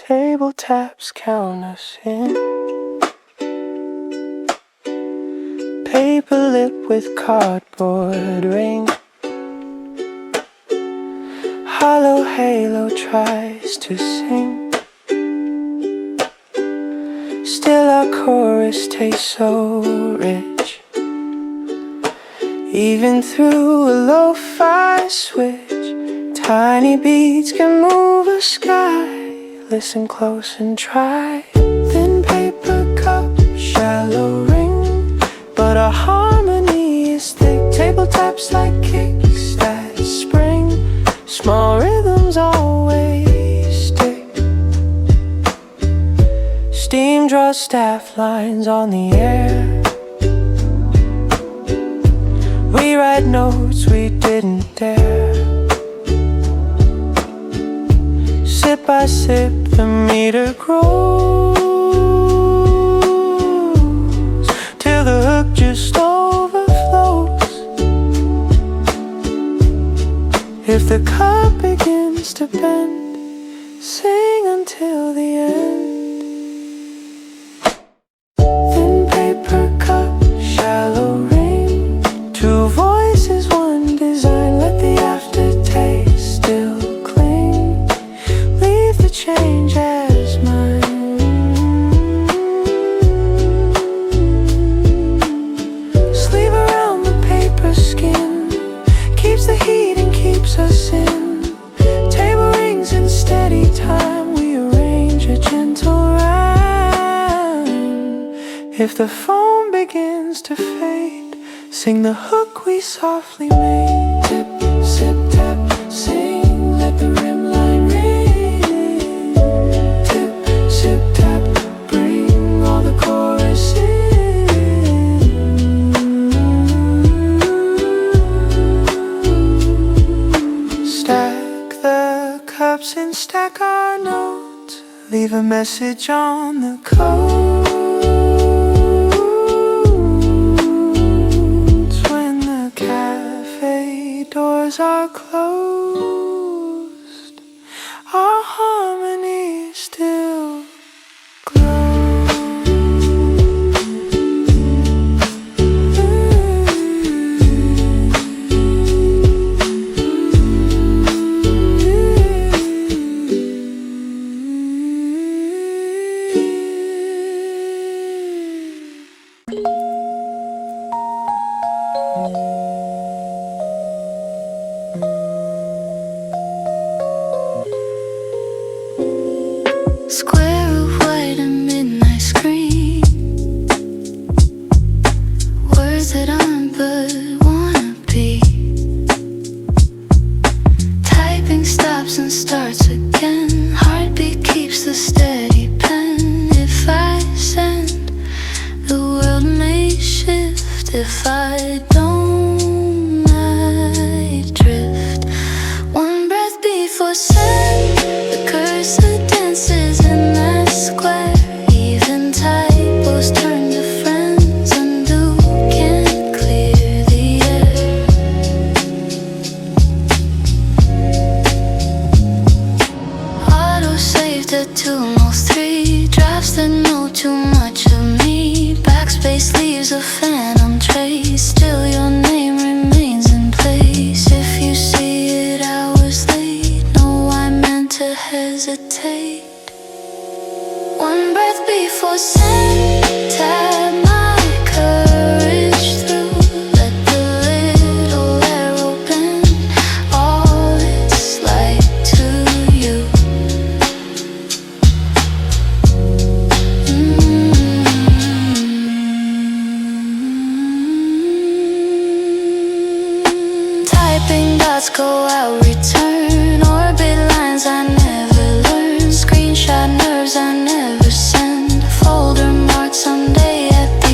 table taps count us in. Paper lip with cardboard ring. Hollow halo tries to sing. Still our chorus tastes so rich. Even through a lo-fi switch, tiny beats can move a sky. Listen close and try. Thin paper cup, shallow ring, but our harmony is thick. Table taps like kicks that spring. Small rhythms always stick. Steam draws staff lines on the air. We write notes we didn't dare. Sip by sip, the meter grows till the hook just overflows. If the cup begins to bend, sing until the end. Thin paper cup, shallow ring, two voices, one design. Let the aftertaste still cling. Leave the change as mine. Sleeve around the paper skin, keeps the heat and keeps us in. Table rings in steady time, we arrange a gentle rhyme. If the foam begins to fade, sing the hook we softly made. Tip, sip, tap, sing, let the rim line ring. Tip, sip, tap, bring all the chorus in. Stack the cups and stack our notes. Leave a message on the codes. When the cafe doors are closed, our harmony still glows. Square of white and midnight screen. Words that aren't but wanna be. Typing stops and starts again. Heartbeat keeps the steady pen. If I send, the world may shift. If I don't, I drift. One breath before send. The cursor dances in that square. Even typos turn to friends. Undo can't clear the air. Auto saved at 203. Drafts that know too much of me. Backspace leaves a phantom trace. Still your name remains in place. If you see it hours late, know I meant to hesitate. One breath before send. Tap my courage through. Let the little arrow bend. All it's like to you. Typing dots go out, return. Orbit lines I never learned. Screenshot nerves I never send. Folder marked someday at the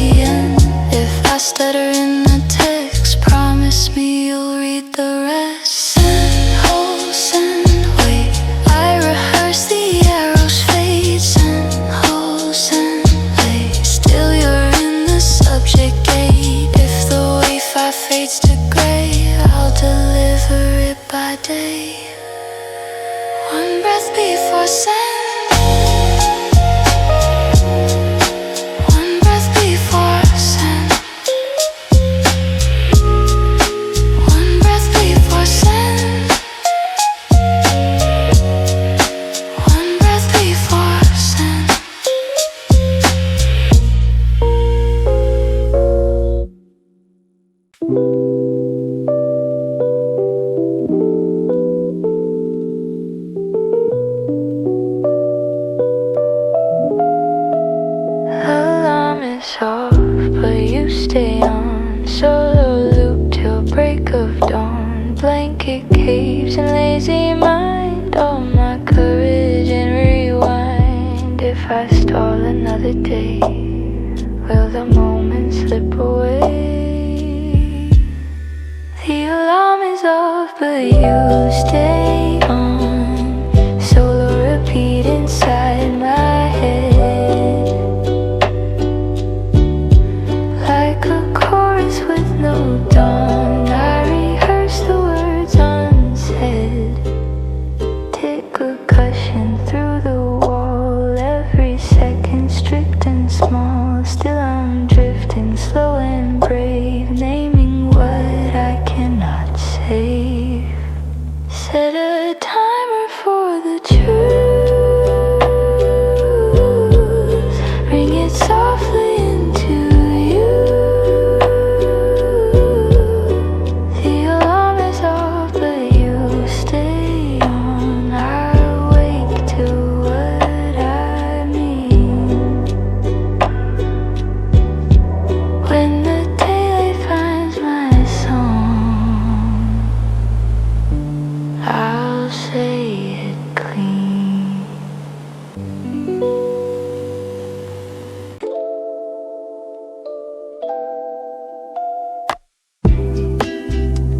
is off, but you stay on. Solo loop till break of dawn. Blanket caves and lazy mind. All my courage and rewind. If I stall another day, will the moment slip away? The alarm is off, but you stay on. Solo repeat inside my head, like a chorus with no dawn. I rehearse the words unsaid. Tick a cushion through the wall. Every second strict and small. Still I'm drifting slow and brave, naming what I cannot save. Set a timer for the truth. Bring it softly into you. The alarm is off, but you stay on. I awake to what I mean. When the daylight finds my song, I'll say it clean.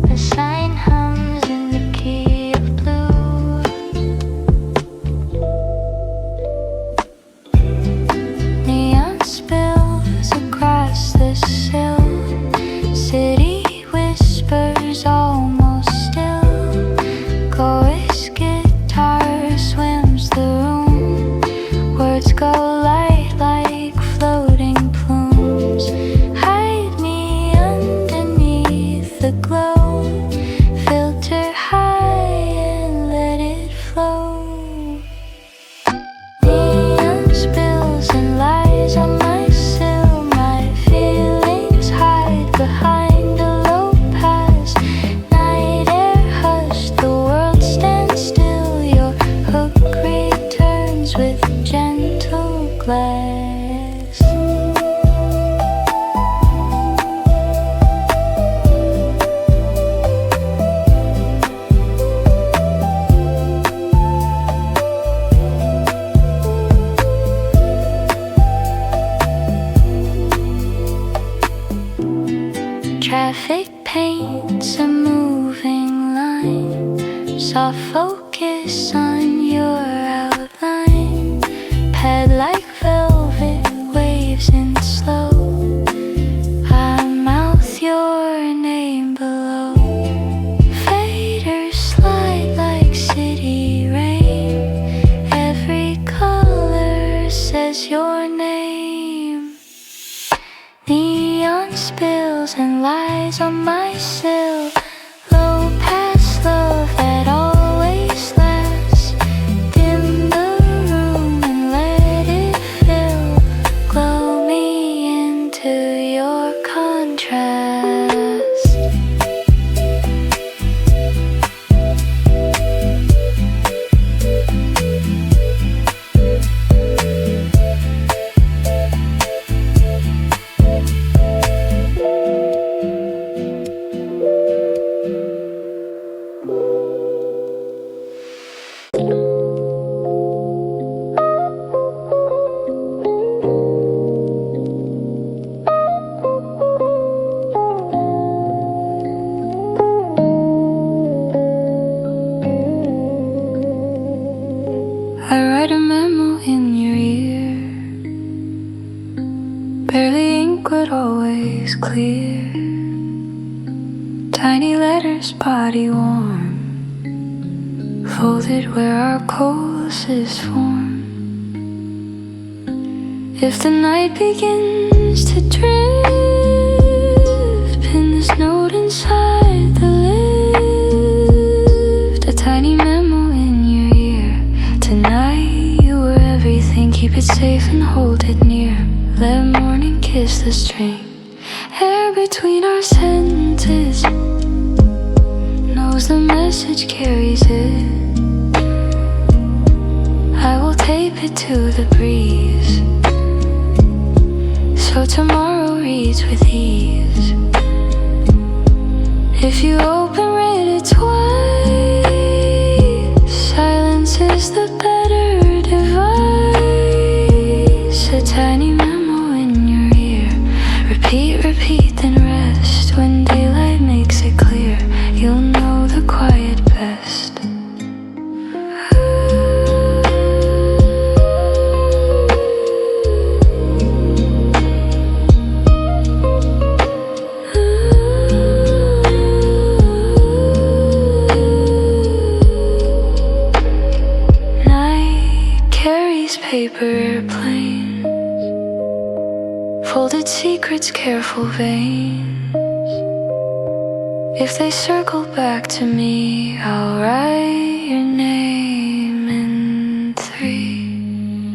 The sign hums in the key of blue. Neon spills across the sill. City whispers almost still. Chorus guitar swims the room. Words go light like floating plumes. Hide me underneath the glow. Filter high and let it flow. Neon spills and lies on my sill. My feelings hide behind a low pass. Night air hushed, the world stands still. Your hook returns with gentle glass. Traffic paints a moving line. Soft focus on your outline. Pad like velvet waves in slow. I mouth your name below. Faders slide like city rain. Every color says your name. Neon spills and lies on my sill. Low past love that always lasts. Dim the room and let it fill. Glow me into your contrast. I write a memo in your ear. Barely ink but always clear. Tiny letters, body warm. Folded where our courses form. If the night begins to drift, pin this note inside the lift. A tiny memo in your ear. Tonight you were everything. Keep it safe and hold it near. Let morning kiss the string. Hair between our sentences. Knows the message carries it. I will tape it to the breeze. so tomorrow reads with ease. If you open read it twice, silence is the better device. A tiny memo in your ear, repeat, repeat, then rest. When daylight makes it clear, you'll know the quiet best. Paper airplanes, folded secrets, careful veins. If they circle back to me, I'll write your name in 3.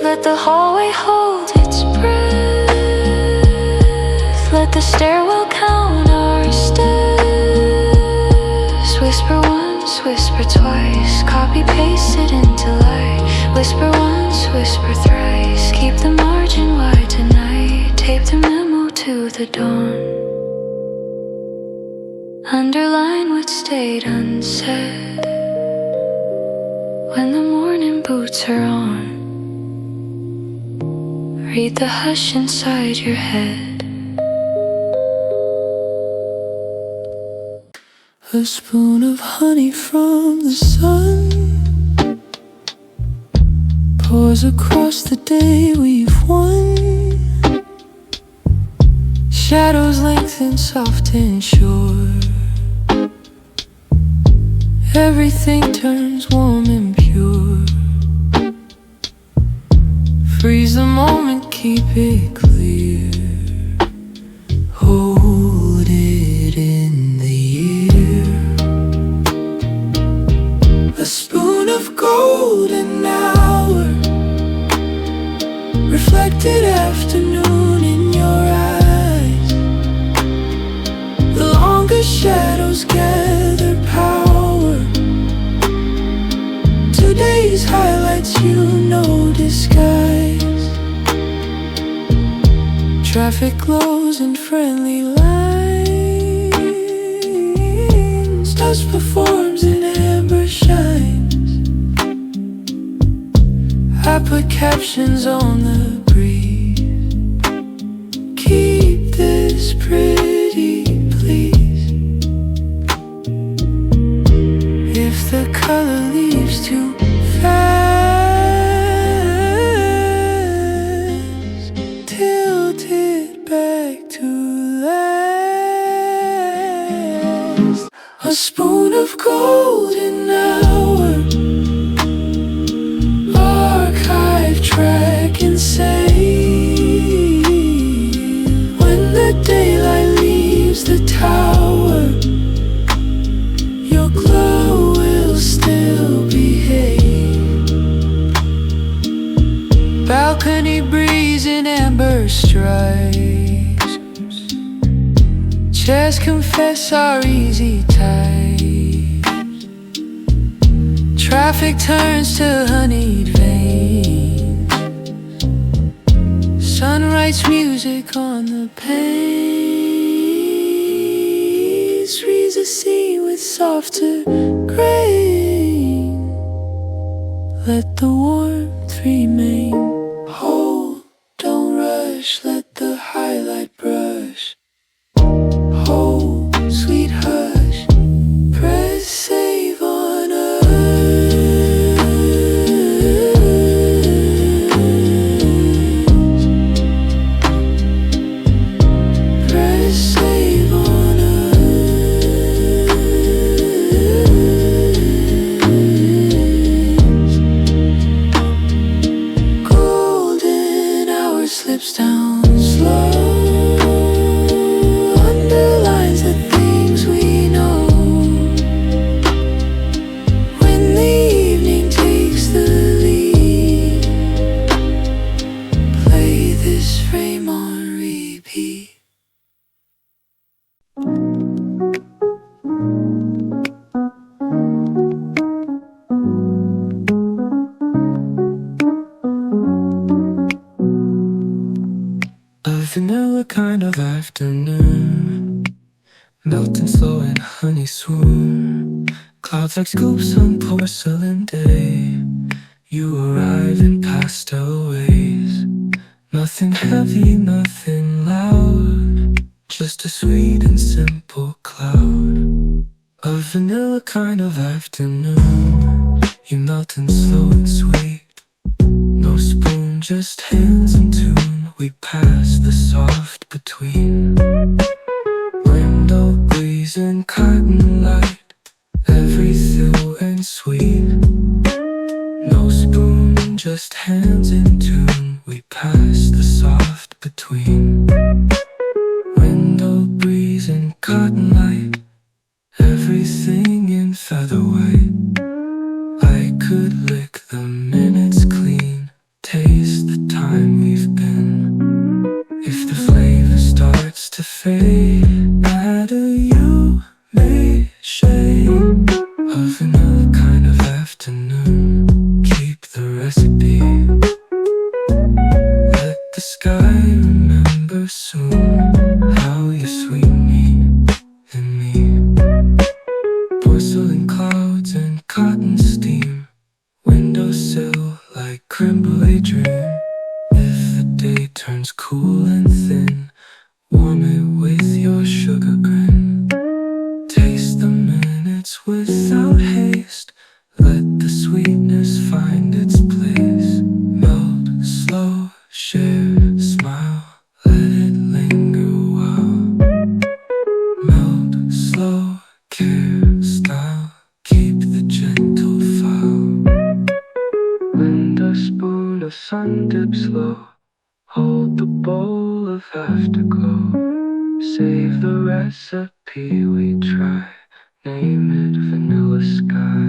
Let the hallway hold its breath, let the stairwell count our steps. Whisper once, whisper twice, copy paste it into life. Whisper once, whisper thrice, keep the margin wide tonight. Tape the memo to the dawn, underline what stayed unsaid. When the morning boots are on, read the hush inside your head. A spoon of honey from the sun pours across the day we've won. Shadows lengthen soft and short. Everything turns warm and pure. Freeze the moment, keep it clear. Hold it in the air. A spoon of golden hour, reflected afternoon in your eyes. The longer shadows gather power. Today's highlights you know disguise. Traffic glows in friendly lines. Dust performs in amber shines. I put captions on the breeze. Keep this pretty, please. If the color leaves too fast, tilt it back to last. A spoon of golden hour, track and save. When the daylight leaves the tower, your glow will still behave. Balcony breeze in amber stripes. Chairs confess our easy types. Traffic turns to honeyed veins. Sun writes music on the panes. Reads the sea with softer grain. Let the warmth remain. Hold, don't rush, let the highlight brush. Hold, sweet hush, press save on earth. Down afternoon, melting slow in a honey swoon. Clouds like scoops on porcelain day. You arrive in pastel ways. Nothing heavy, nothing loud, just a sweet and simple cloud. A vanilla kind of afternoon. You melt in slow and sweet. No spoon, just hands in tune. We pass the soft between. Window breeze and cotton light, everything and sweet. No spoon, just hands in tune. We pass the soft between. Window breeze and cotton light, everything in featherweight. I could lick the minutes clean, taste the time we've been. If the flavor starts to fade, add a you may shade. A vanilla kind of afternoon, keep the recipe. Let the sky remember soon how you sweet me and me. Porcelain clouds and cotton steam, windowsill like creme brulee dream. If the day turns cool and thin, warm it with your sugar grin. Taste the minutes without haste, let the sweetness find its place. Melt slow, share, smile, let it linger a while. Melt slow, care, style, keep the gentle file. When the spoon of sun dips low, hold the bowl of afterglow. Save the recipe we try, name it Vanilla Sky.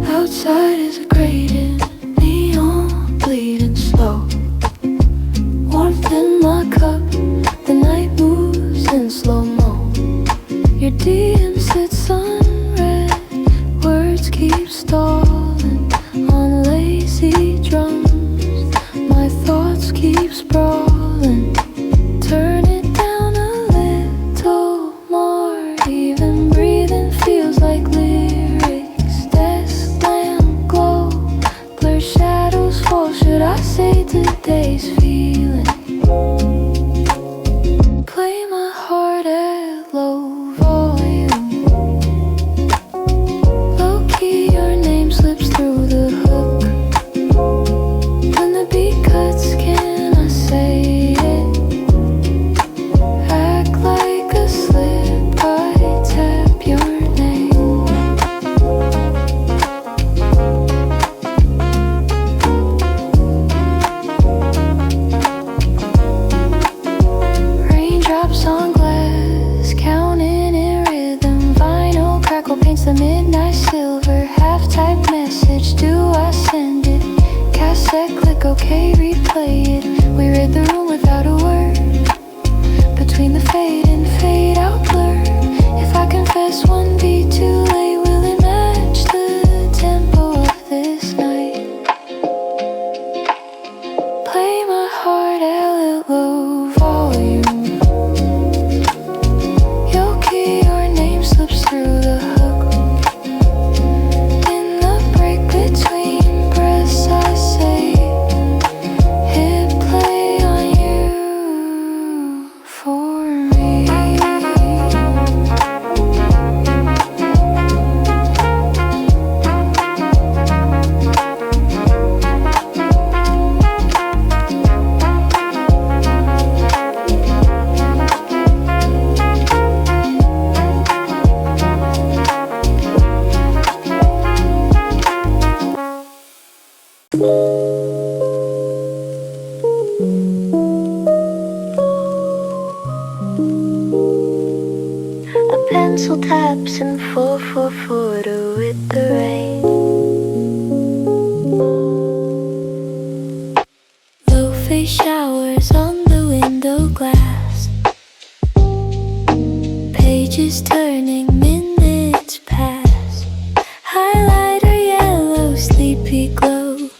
Outside is a grating, neon bleeding slow. Warmth in my cup, the night moves in slow-mo. Your DM sits unread, words keep stalling on lazy drums. My thoughts keep sprawling, turn it down a little more. Even breathing feels like lyrics. Desk lamp glow, blur shadows fall. Should I say today's feeling? Play my heart at low volume. Low key, your name slips through the hook. When the beat cuts, can I say it? Act like a slip, I tap your name. Raindrops on glass, counting in rhythm. Vinyl crackle paints the midnight silver. Half-type message, do I send it? Cassette click, okay, replay it. We read the room without a word. Between the fade and fade out blur. If I confess one beat too late, will it match the tempo of this night? Play my heart at low volume. Your key, your name slips through the hook. In the break between breaths, I say pencil taps and 4-4-4 with the rain. Lo-fi showers on the window glass. Pages turning, minutes pass. Highlighter yellow, sleepy glow.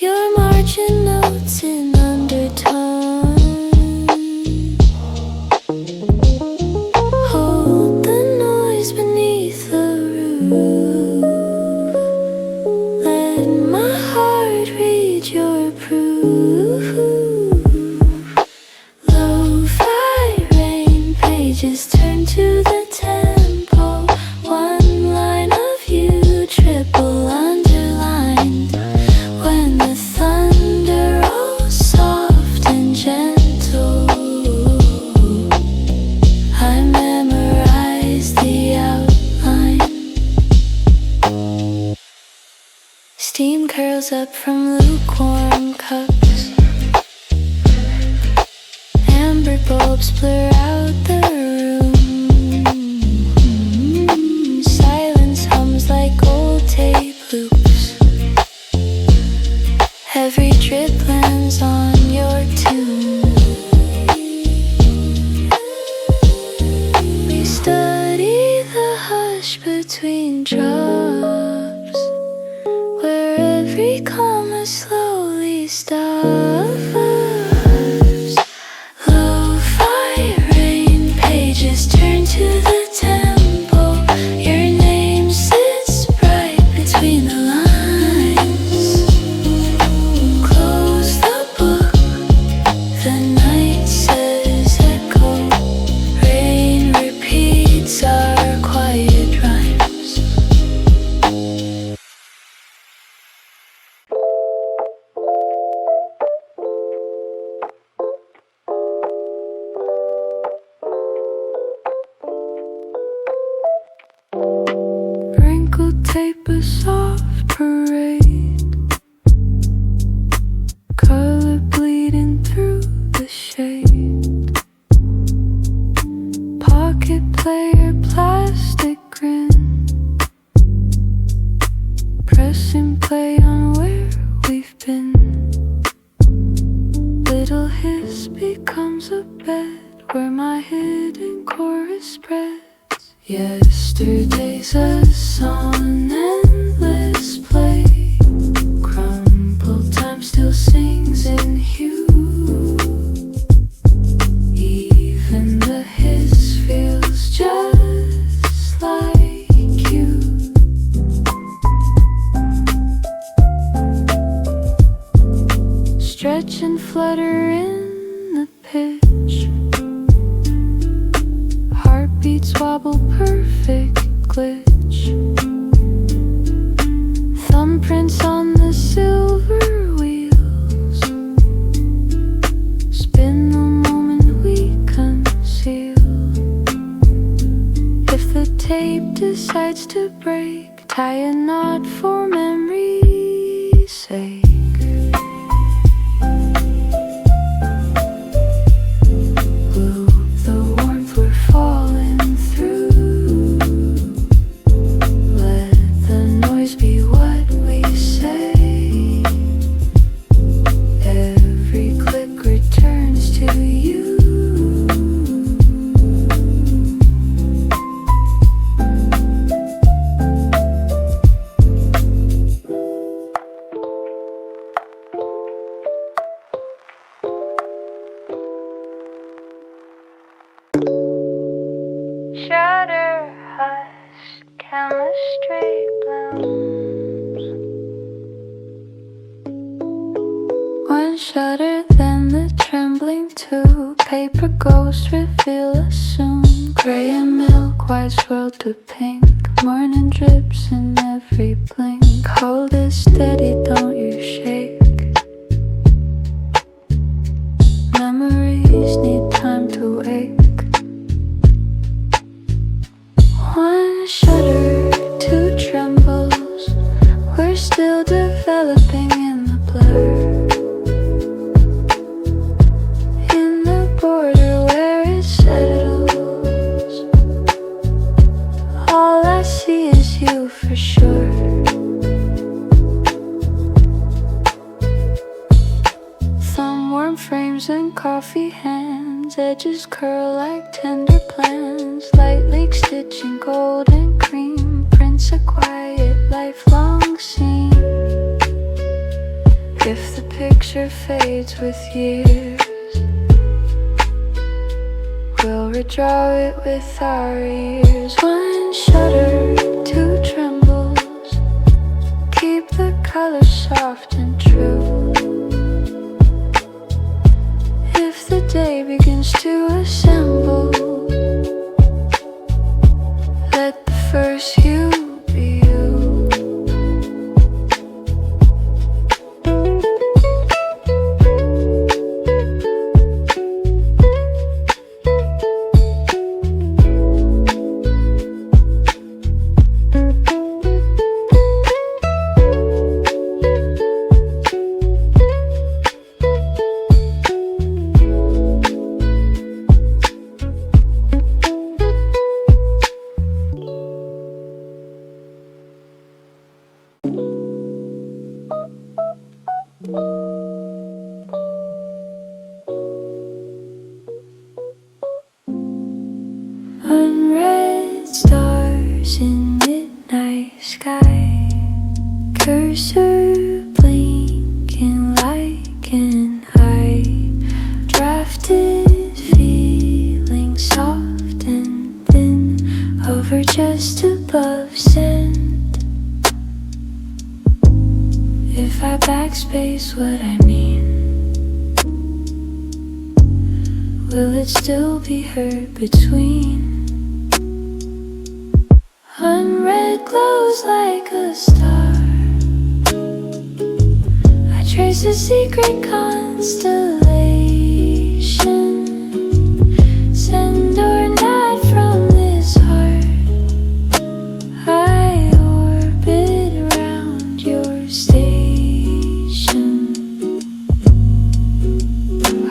Your margin notes in undertone. Hold the noise beneath the roof. Let my heart read your proof. Lo-fi rain, pages turn to the tempo. One line of you, triple underlined. When the thunder rolls soft and gentle, I memorize the outline. Steam curls up from lukewarm cups. Amber bulbs blur out the room. Silence hums like old tape loops. Every drip lands on your tune. We study the hush between drops, where every comma slowly stops. Lo-fi rain, pages turn to the tempo. Your name sits bright between the lines. Close the book, the night says echo. Rain repeats our quiet rhymes. Wrinkled tape, a soft parade. Color bleeding through the shade. Pocket player, plastic grin. Pressing play on where we've been. Little hiss becomes a bed where my hidden chorus spreads. Yesterday's a song, endless play. Crumpled time still sings in hue. Even the hiss feels just like you. Stretch and flutter in the pitch. Heartbeats wobble, perfect glitch. Thumbprints on the silver wheels. Spin the moment we conceal. If the tape decides to break, tie a knot for memory's sake. Loop the warmth we're falling through. Let the noise be what we say. Every click returns to you. Shutter, hush, chemistry blooms. One shutter, then the trembling too. Paper ghost reveal assume. Gray and milk, white swirled to pink. Morning drips in every blink. Hold it steady, don't you shake. Memories need time to wake. One shudder, two trembles. We're still developing in the blur. In the border where it settles. frames and coffee hands, edges curl like tender plants, light leak stitch in gold and cream, prints a quiet lifelong scene. If the picture fades with years, we'll redraw it with our ears. One shutter, two trembles, keep the color soft and true. If the day begins to assemble, let the first you be you. Unread stars in midnight sky, cursor blinking like an eye, drafted feeling soft and thin over just above send. If I backspace what I mean, will it still be heard between? Unread glows like a star, I trace a secret constellation, send or not from this heart, I orbit around your station.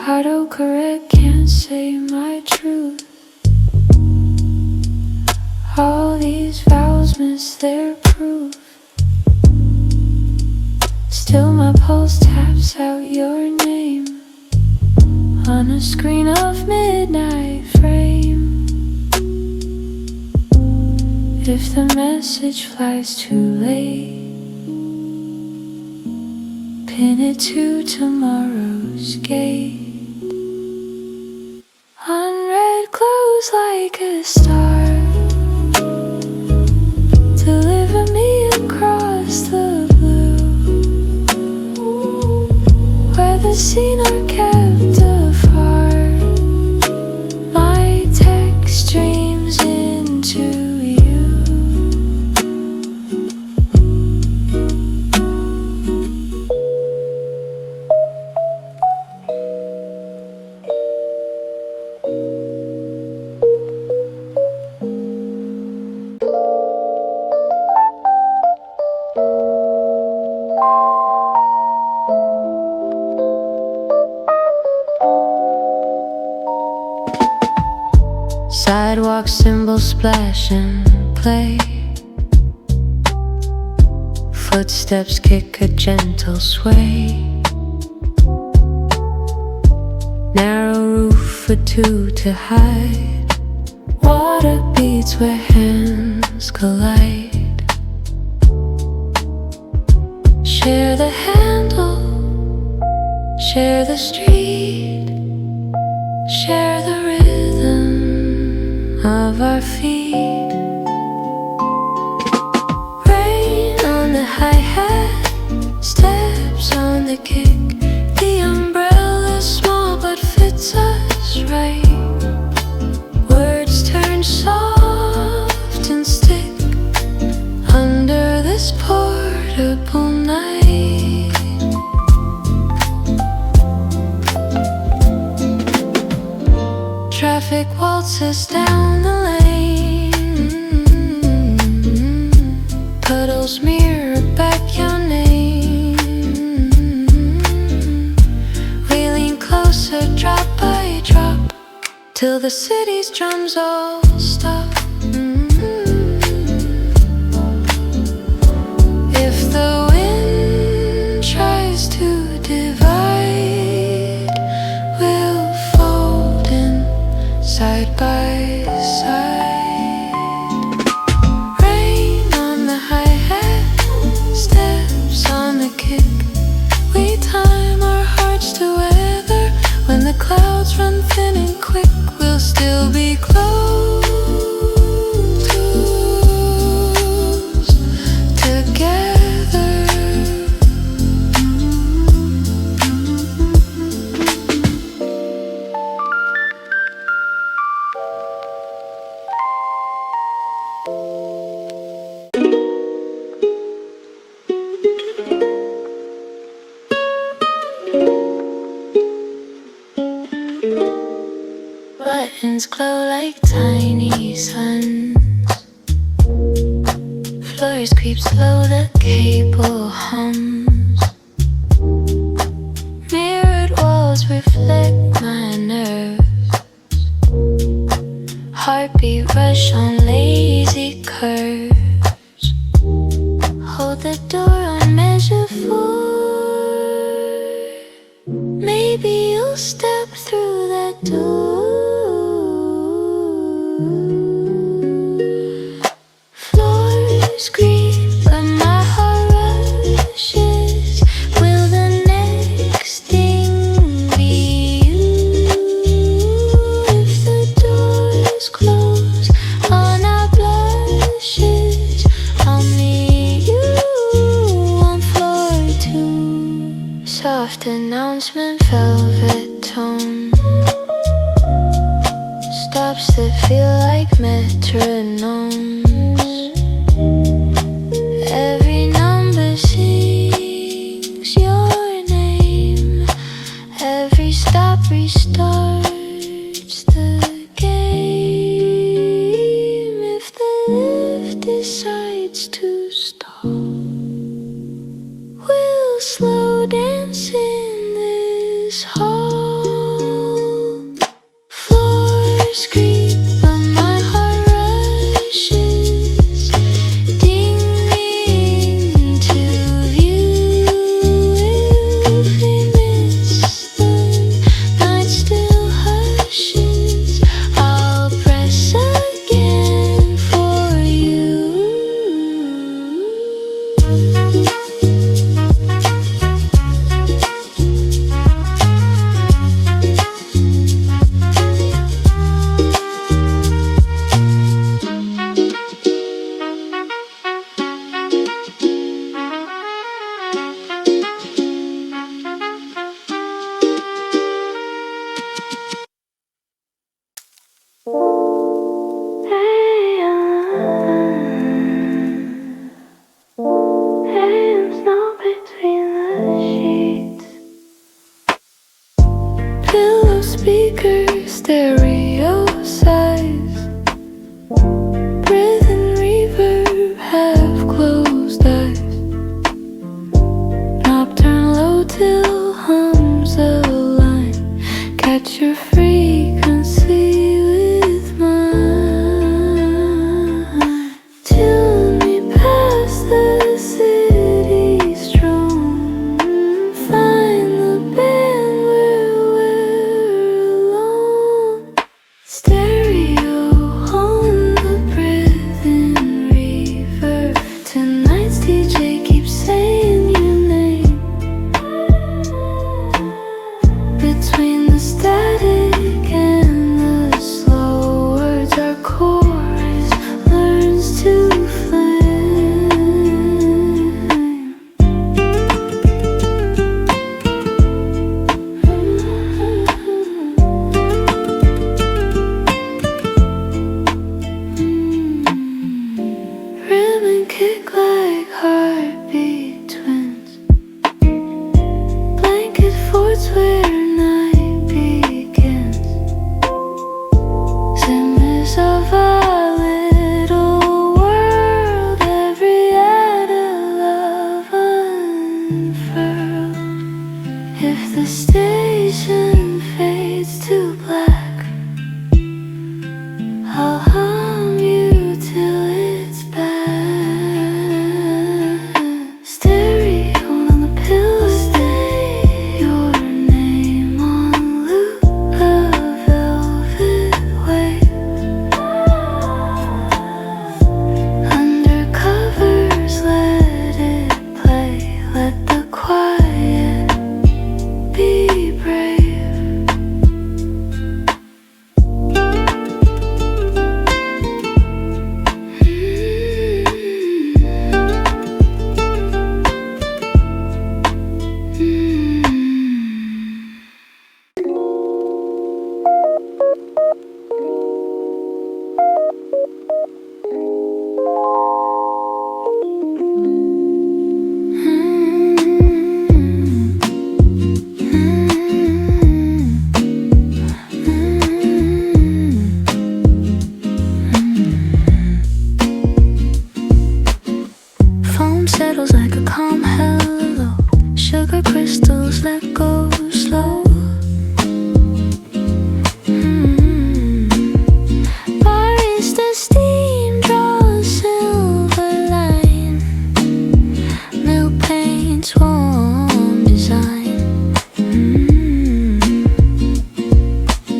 Autocorrect can't say my truth, all these vowels miss their proof. Still my pulse taps out your name on a screen of midnight frame. If the message flies too late, pin it to tomorrow's gate. Unread glows like a star, deliver me across the blue, where the seen are kept afar. My text streams into you. Sidewalk cymbals splash and play, footsteps kick a gentle sway, narrow roof for two to hide, water beats where hands collide. Share the handle, share the street, share the rhythm of our feet. Rain on the hi-hat, steps on the kick, the umbrella's small but fits us right. Words turn soft and stick under this portable night. Traffic waltzes down the lane, puddles mirror back your name. We lean closer drop by drop, till the city's drums all stop. If the wind tries to divide, side by side. Rain on the hi-hat, steps on the kick. We time our hearts to weather. When the clouds run thin and quick, we'll still be close together. Buttons glow like tiny suns. Floors creep slow, the cable hums. Mirrored walls reflect my nerves. Heartbeat rush on lazy curves. Hold the door on measure 4. Maybe you'll step through that door. Floors creep, but my heart rushes. Will the next thing be you? If the doors close on our blushes, I'll meet you on floor 2. Soft announcement, velvet tone. Stops that feel like metronomes. Every number sings your name. Every stop restarts the game. If the lift decides to stop, we'll slow dance in this hall. Floors creep, but my heart rushes. Ding me into view. If we miss the night still hushes, I'll press again for you. Hands now between the sheets. Pillow speaker, stereo size. Breath and reverb, half closed eyes. Knob turn low till hums align. Catch your frequency with mine. Tune me past the city strung. Find the band where we're alone. Stereo on the breath and reverb. Tonight's DJ keeps saying your name. Between the static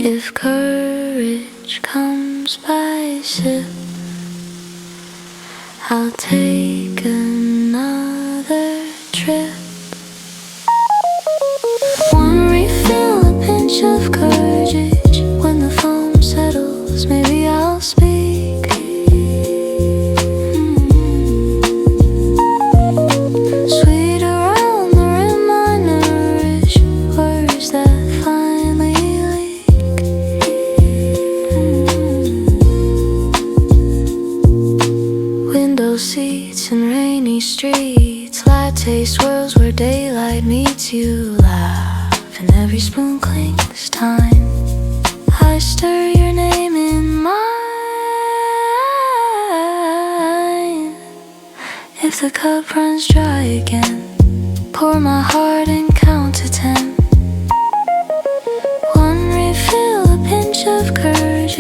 If courage comes by ship, I'll take another trip. One refill, a pinch of courage. When the foam settles, maybe I'll speak. Sweet around the rim, I nourish words that finally leak. Window seats and rainy streets, latte swirls where daylight meets you. Laugh and every spoon clinks time. I stir your name in mine. If the cup runs dry again, pour my heart and count to 10. One refill, a pinch of courage.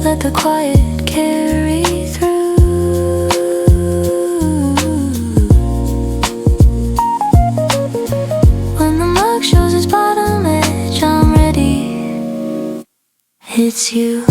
Let the quiet carry through. When the mug shows its bottom edge, I'm ready. It's you.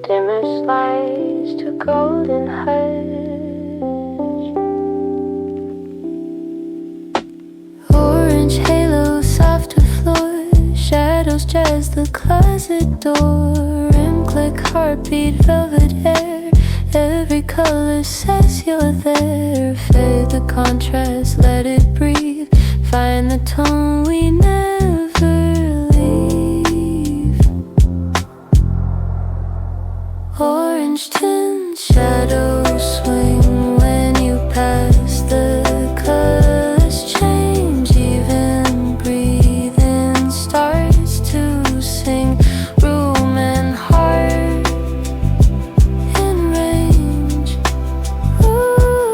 Dimmer slice to golden hush. Orange halo, softer floor. Shadows jazz the closet door. Rim click, heartbeat, velvet hair. Every color says you're there. Fade the contrast, let it breathe. Find the tone we never leave. Orange tint, shadows swing when you pass. The colors change, even breathing starts to sing. Room and heart in range. Ooh.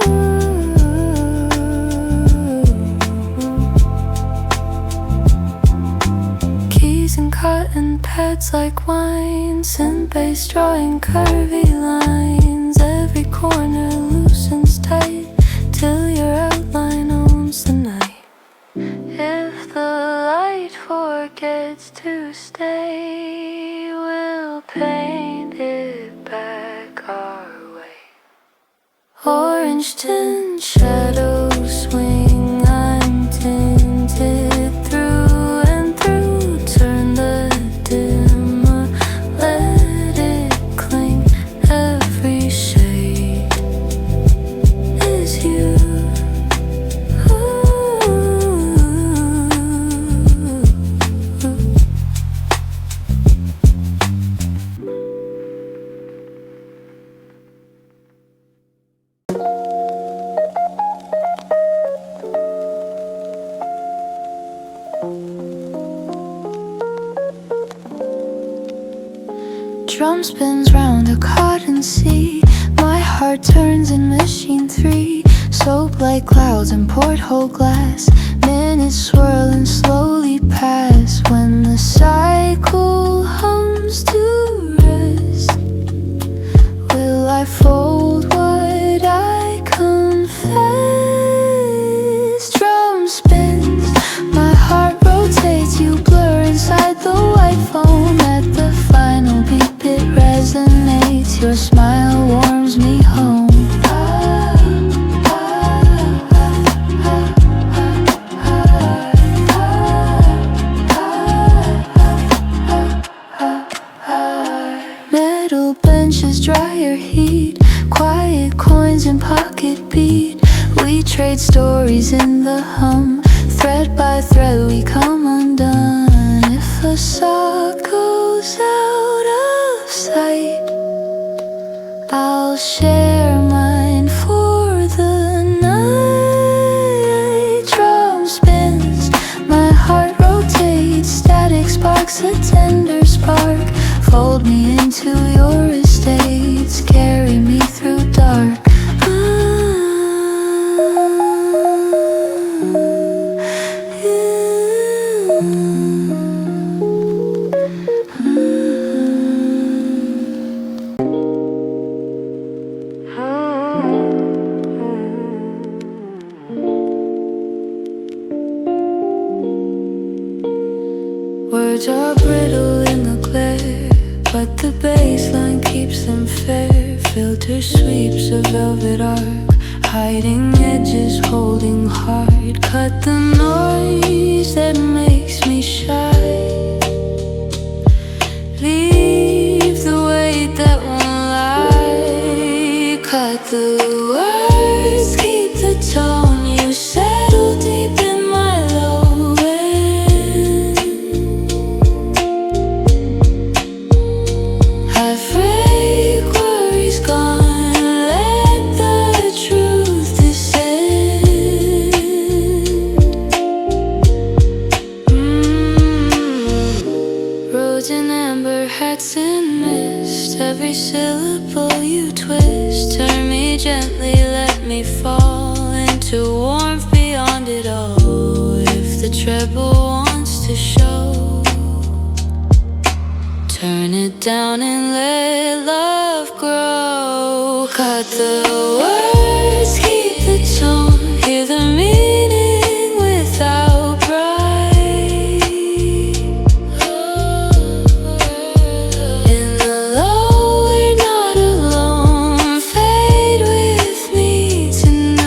Keys and cotton pads like wine. Synth bass drawing curvy lines. Every corner loosens tight till your outline owns the night. If the light forgets to stay, we'll paint it back our way. Orange tint, shadows swing. I'm tinted through and through. Turn the dimmer, let it cling. Every shade is you. Drum spins round a cotton sea. My heart turns in machine 3. Soap like clouds in porthole glass. Minutes swirl and slowly pass. When the cycle hums to rest, will I fold what I confess? Drum spins, my heart rotates. You blur inside the white foam. At the final beat it resonates. Your smile warms me home. Metal benches, dryer heat. Quiet coins in pocket beat. We trade stories in the hum. Thread by thread we come undone. If a sock goes out of sight, I'll share mine for the night. Drum spins, my heart rotates. Static sparks a tender spark. Fold me into your estate. Words are brittle in the glare, but the baseline keeps them fair. Filter sweeps a velvet arc, hiding edges, holding hard. Cut the noise that makes me shy. Leave the weight that won't lie. Cut the words, keep the tone. You settle deep in my low end. Have fake worries gone, let the truth descend. Roads in amber, hats in mist. Every syllable you twist. Turn me gently, let me fall into warmth beyond it all. If the treble wants to show, turn it down and let love grow. Cut the words, keep the tone. Hear the meaning without pride. In the low, we're not alone. Fade with me tonight.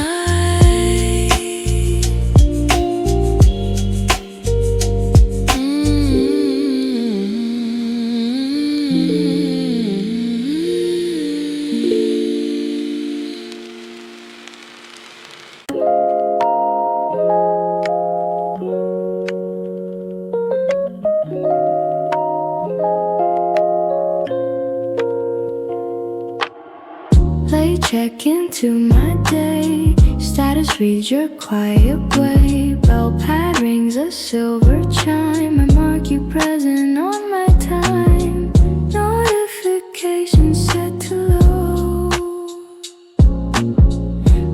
Late check into my day. Status reads your quiet way. Bell pad rings a silver chime. I mark you present on my time. Notification set to low.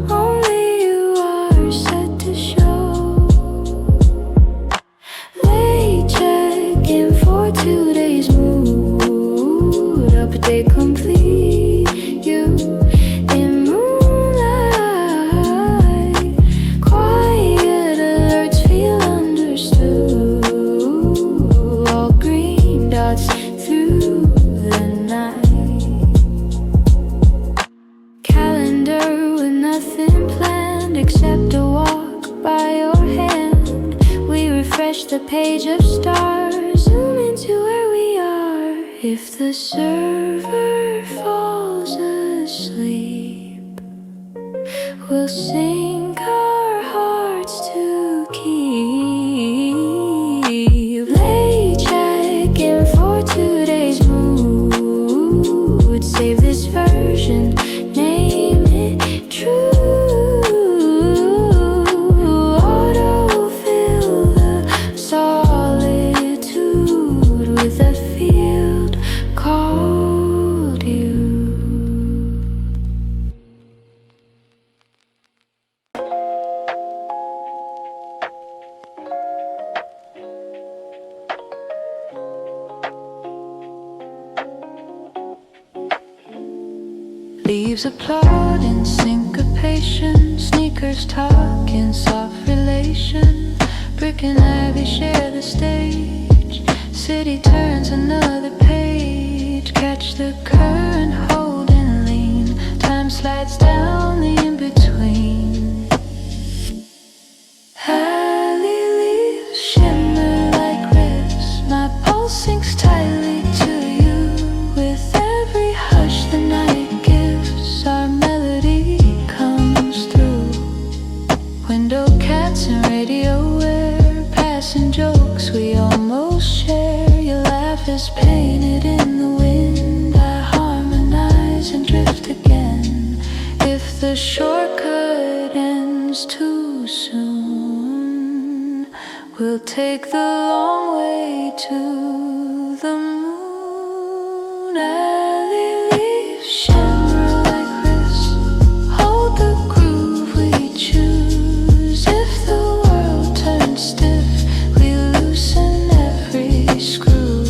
Only you are set to show. Late check in for 2 days mood. Update complete. You in moonlight. Quiet alerts feel understood. All green dots through the night. Calendar with nothing planned except a walk by your hand. We refresh the page of stars. Zoom into where we are. If the server falls asleep, we'll sink our hearts to keep. Late check in for 2 days mood. Save this version, name it true. Autofill the solitude with a field called you. Leaves applaud in syncopation. Sneakers talk in soft relation. Brick and ivy share the stage. City turns another page. Catch the current, hold and lean. Time slides down the in-between. Alley leaves shimmer like rifts. My pulse sinks tightly to you. With every hush the night gives, our melody comes through. Window cats and radio wear, passing jokes we almost share. Your laugh is painted in the wind. I harmonize and drift again. If the shortcut ends too soon, we'll take the long way to the moon. Alley leaves shimmer like wrists. Hold the groove we choose. If the world turns stiff, we loosen every screw.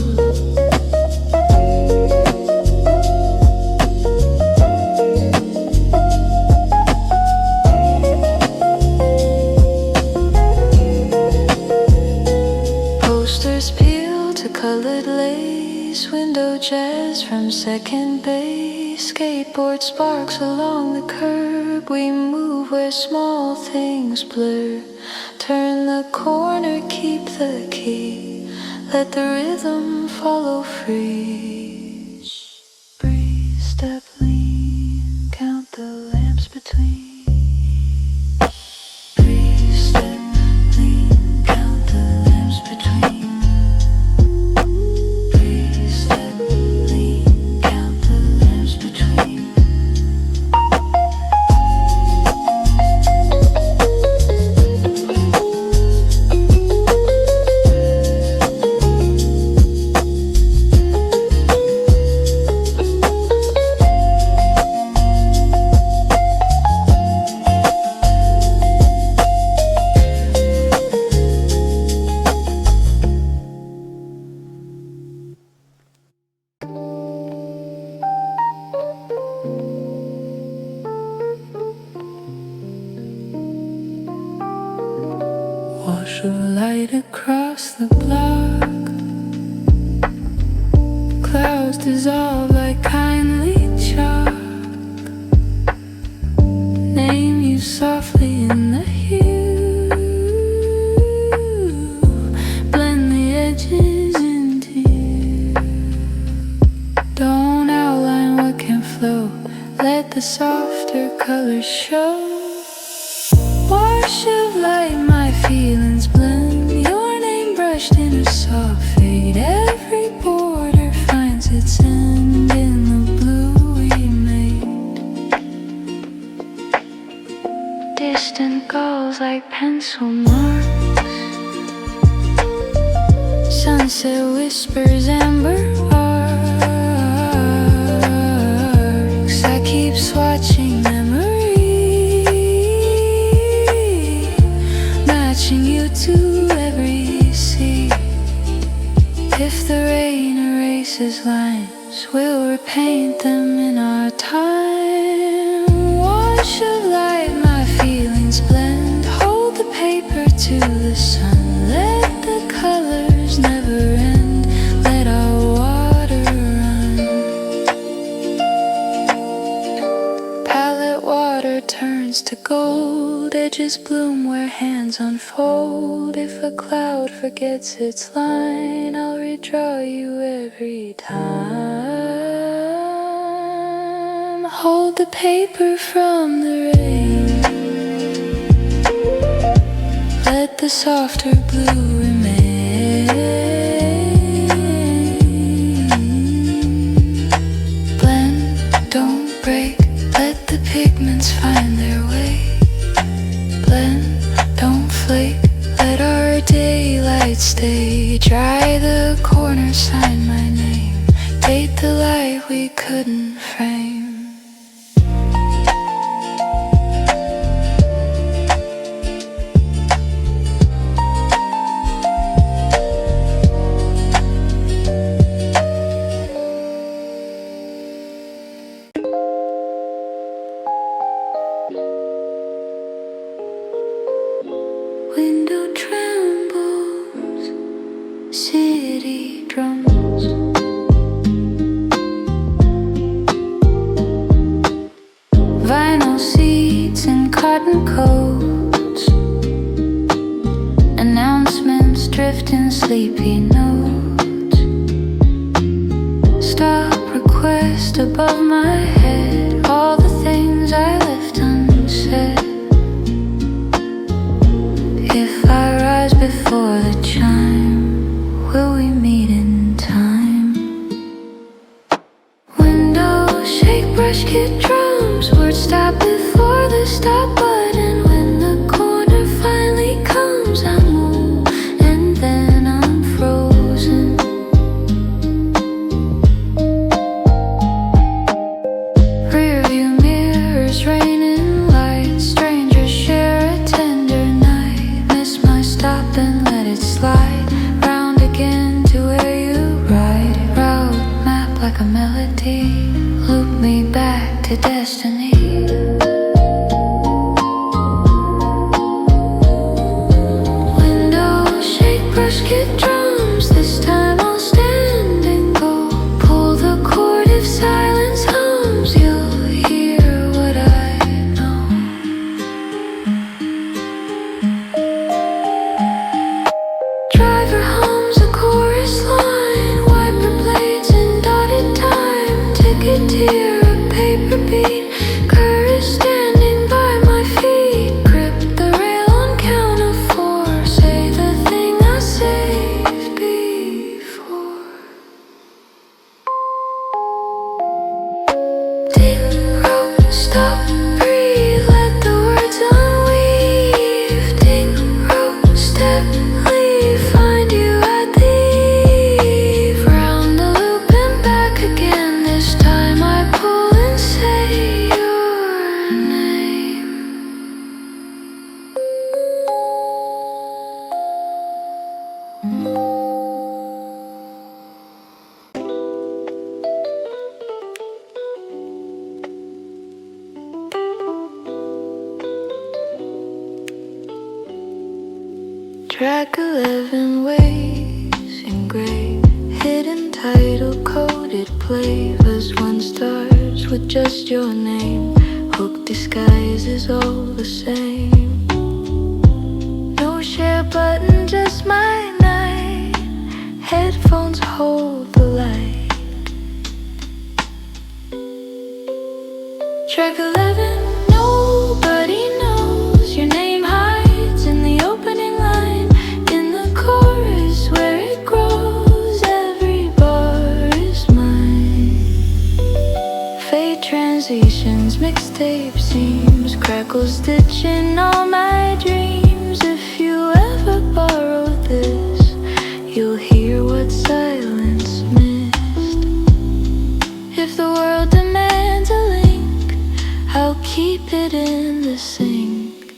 Posters peel to second base. Skateboard sparks along the curb. We move where small things blur. Turn the corner, keep the key. Let the rhythm follow free. Breathe, step, lean. Count the lamps between. Breathe, step, lean. Count the lamps between. Breathe, step, lean. Count the lamps between. Wash of light across the block. Clouds dissolve like kindly chalk. Name you softly in the hue. Blend the edges into you. Don't outline what can flow. Let the softer colors show. Wash of light, my feelings blend. Your name brushed in a soft fade. Every border finds its end in the blue we made. Distant gulls like pencil marks. Sunset whispers amber arcs. I keep swatching memory. You to every sea. If the rain erases lines, we'll repaint them in our time. Wash of light, my feelings blend. Hold the paper to the sun. Let the colors never end. Let our water run. Palette water turns to gold. Edges bloom where hands unfold. If a cloud forgets its line, I'll redraw you every time. Hold the paper from the rain. Let the softer blue remain. Blend, don't break. Let the pigments find their way. Blend, don't flake, let our daylight stay. Dry the corner, sign my name. Date the light we couldn't frame. Window trembles, city drums. Vinyl seats and cotton coats. Announcements drift in sleepy notes. Stop request above my head. All the things I left unsaid. If I rise before the chime, will we meet in time? Windows shake, brush, kid drums. Words stop before the stop button. When the corner finally comes, I move and then I'm frozen. Rearview mirrors, raining lights. Strangers share a tender night. Miss my stop and let it slide. Round again to where you ride. Route map like a melody. Loop me back to destiny. Windows shake, brush, kid drums. This time I'll stand and go. Pull the cord if silence a tear, a paper beat, courage standing by my feet. Grip the rail on count of four, say the thing I saved before. Ding, rope, stop, breathe, let the words unweave. Ding, rope, step, leave, find you at the eve. Round the loop and back again, this time I pull and say your name. Track 11 waves in gray, hidden title coded play. Verse 1 starts with just your name. Hook disguises all the same. No share button, just my night. Headphones hold the light. Track 11, nobody knows your name hides in the opening line. In the chorus where it grows, every bar is mine. Fade transitions, mixtape seams, crackles stitching all my dreams. If you ever borrow this, you'll hear what silence missed. If the world demands a link, I'll keep it in the sync.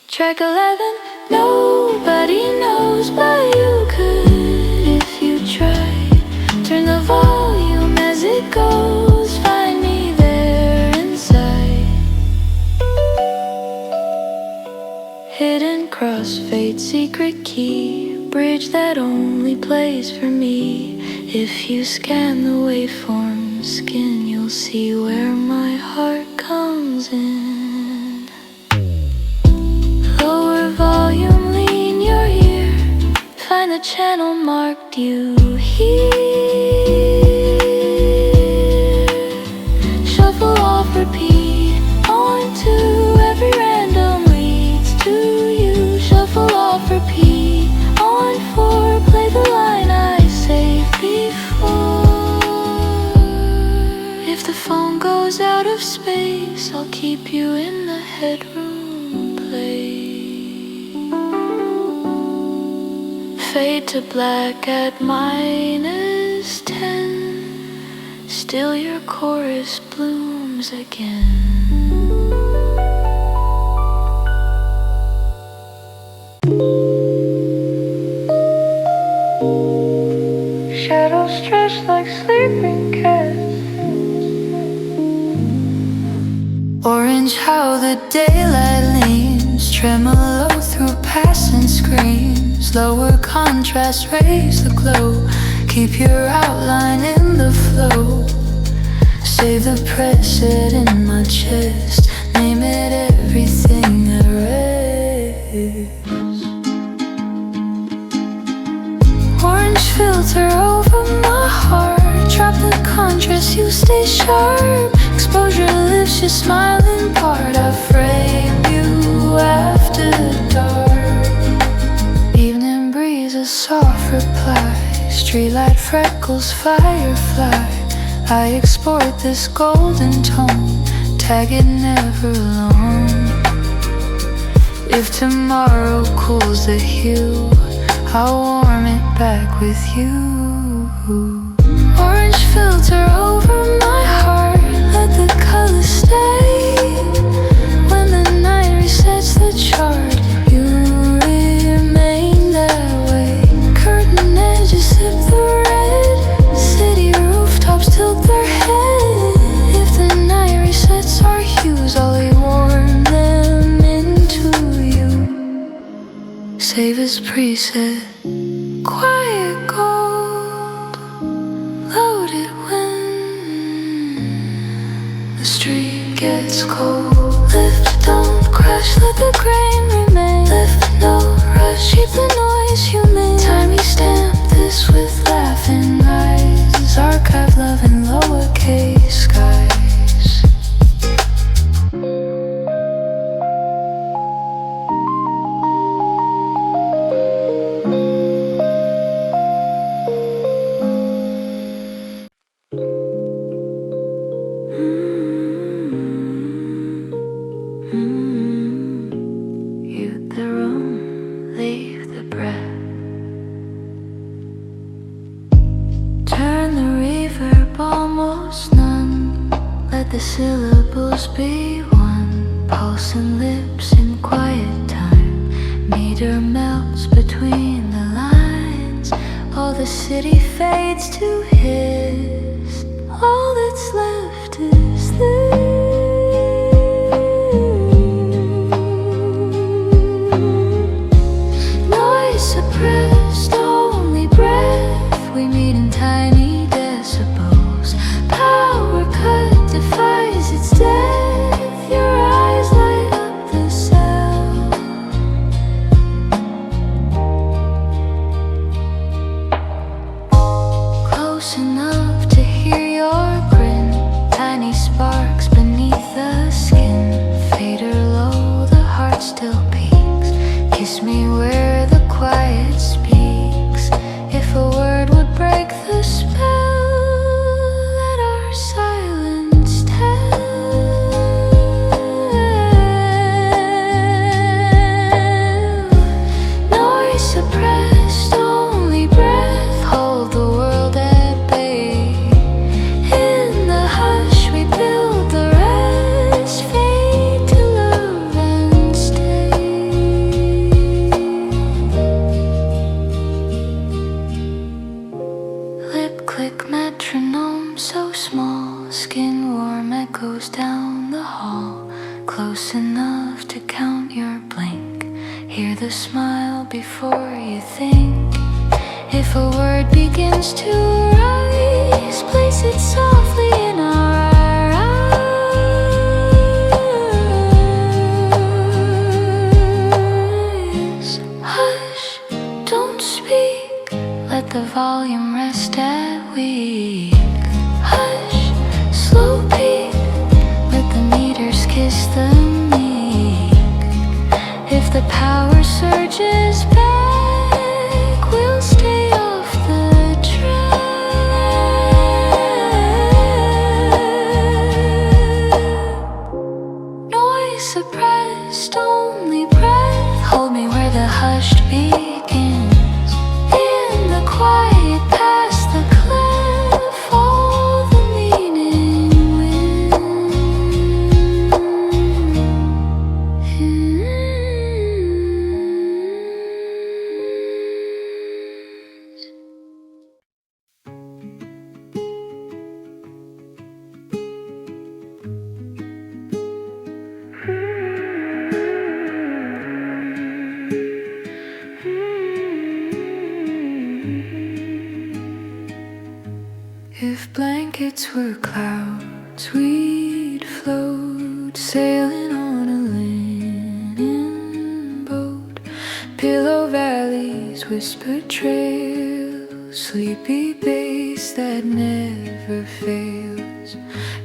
Track 11, nobody knows, but you could if you tried. Turn the volume as it goes, find me there inside. Hidden crossfade, secret key, bridge that only plays for me. If you scan the waveform skin, you'll see where my heart comes in. Lower volume, lean your ear, find the channel marked you hear. Shuffle off, repeat, on to every random leads to you. Shuffle off, repeat, on four, play the line I saved before. If the phone goes out of space, I'll keep you in the headroom place. Fade to black at -10, still your chorus blooms again. Shadows stretch like sleeping cats. Orange, how the daylight leans, tremolo through passing screens. Lower contrast, raise the glow, keep your outline in the flow. Save the preset in my chest, name it everything that rests. Orange filter over my heart, drop the contrast, you stay sharp. Exposure lifts your smiling part, I frame you after dark. Evening breeze, a soft reply, streetlight freckles, firefly. I export this golden tone, tag it never alone. If tomorrow cools the hue, I'll warm it back with you. Orange filter over my heart, let the color stay. When the night resets the chart, you remain that way. Curtain edges sip the red, city rooftops tilt their head. If the night resets our hues, I'll warm them into you. Save as preset, quiet gold, loaded when the street gets cold. Lift, don't crash, let the grain remain. Lift, no rush, keep the noise human. Timey stamp this with laughing eyes, archive love in lowercase. the syllables be one, pulsing lips in quiet time. Meter melts between the lines. All the city fades to his. All that's left is this. Noise suppressed, only breath. We meet in tiny decibels. Power cut defies its death. Your eyes light up the cell. Close enough to hear your grin. Tiny sparks beneath the skin. Fader low, the heart still beats. Kiss me where the quiet speaks. If a word would break the spell, let our silence tell. Noise suppressed, only breath. Hold the world at bay. In the hush we build the rest. Fade to love and stay. Lip click metronome so small. Skin warm echoes down the hall. Close enough to count your blink. Hear the smile before you think. If a word begins to rise, place it softly in our eyes. Hush, don't speak. Let the volume rest at weak. Hush, slow peak. Let the meters kiss the meek. If the power surges back, we'll stay off the track. Noise suppressed, only breath. Hold me where the hushed begins. In the quiet past the clef, all the meaning wins. If blankets were clouds, we'd float, sailing on a linen boat. Pillow valleys, whispered trails, sleepy bass that never fails.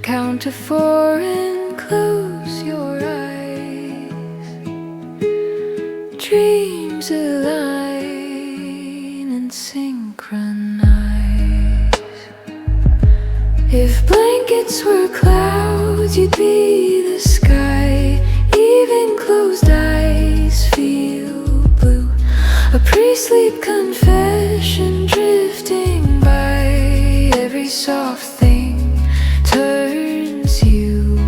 Count to 4 and close your eyes. Dreams align and synchronize. If blankets were clouds, you'd be the sky. Even closed eyes feel blue. A pre-sleep confession drifting by. Every soft thing turns you.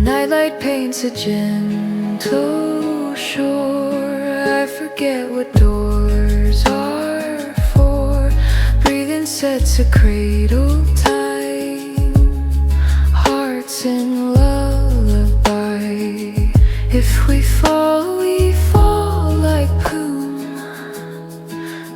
Nightlight paints a gentle shore. I forget what doors are for. Breathing sets a cradle time. Hearts in lullaby. If we fall like poom,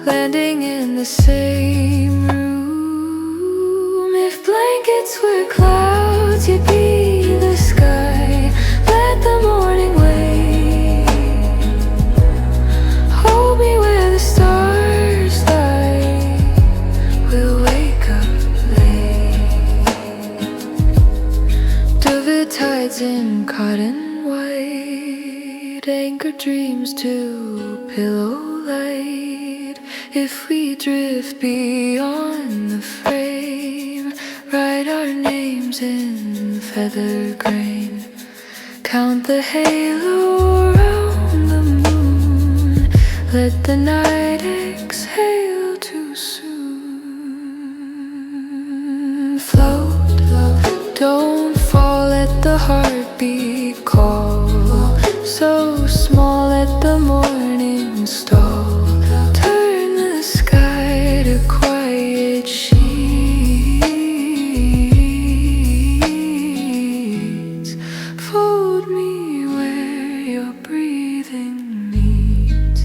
landing in the same room. If blankets were clouds, you'd be the sky. Let the morning wait. Hold me where the stars lie. We'll wake up late. Dover tides in cotton white. Anchor dreams to pillow light. If we drift beyond the frame, write our names in feather grain. Count the halo around the moon. Let the night exhale too soon. Float, love, don't fall the heartbeat call, so small at the morning stall. Turn the sky to quiet sheets. Fold me where your breathing meets.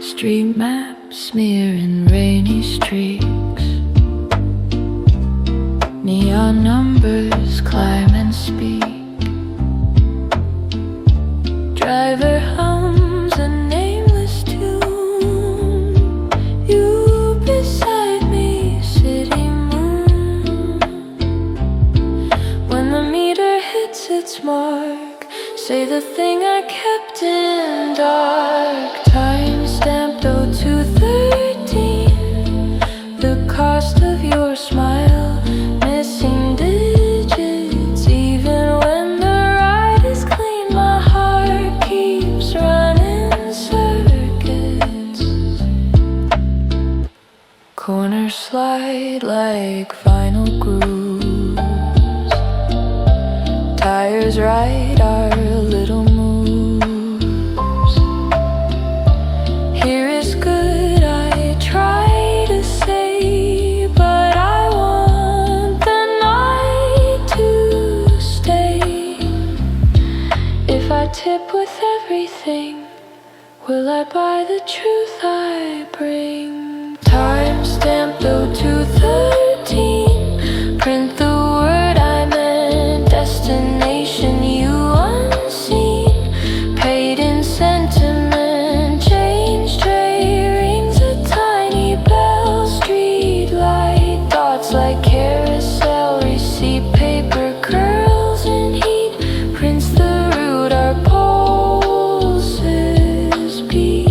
Street maps smearing rainy streaks. Neon numbers climb and speak. Driver hums a nameless tune. You beside me, city moon. When the meter hits its mark, say the thing I kept in dark. Time stamped 0213. The cost of your smile, missing digits. Even when the ride is clean, my heart keeps running circuits. Corners slide like vinyl grooves. Tires ride our little moves. Here is good, I try to say, but I want the night to stay. If I tip with everything, will I buy the truth I bring? Time stamped 0213. Print the word I meant, destination you unseen. Paid in sentiment, change tray rings a tiny bell. Street light dots like carousel, receipt paper curls in heat. Prints the route our pulses beat.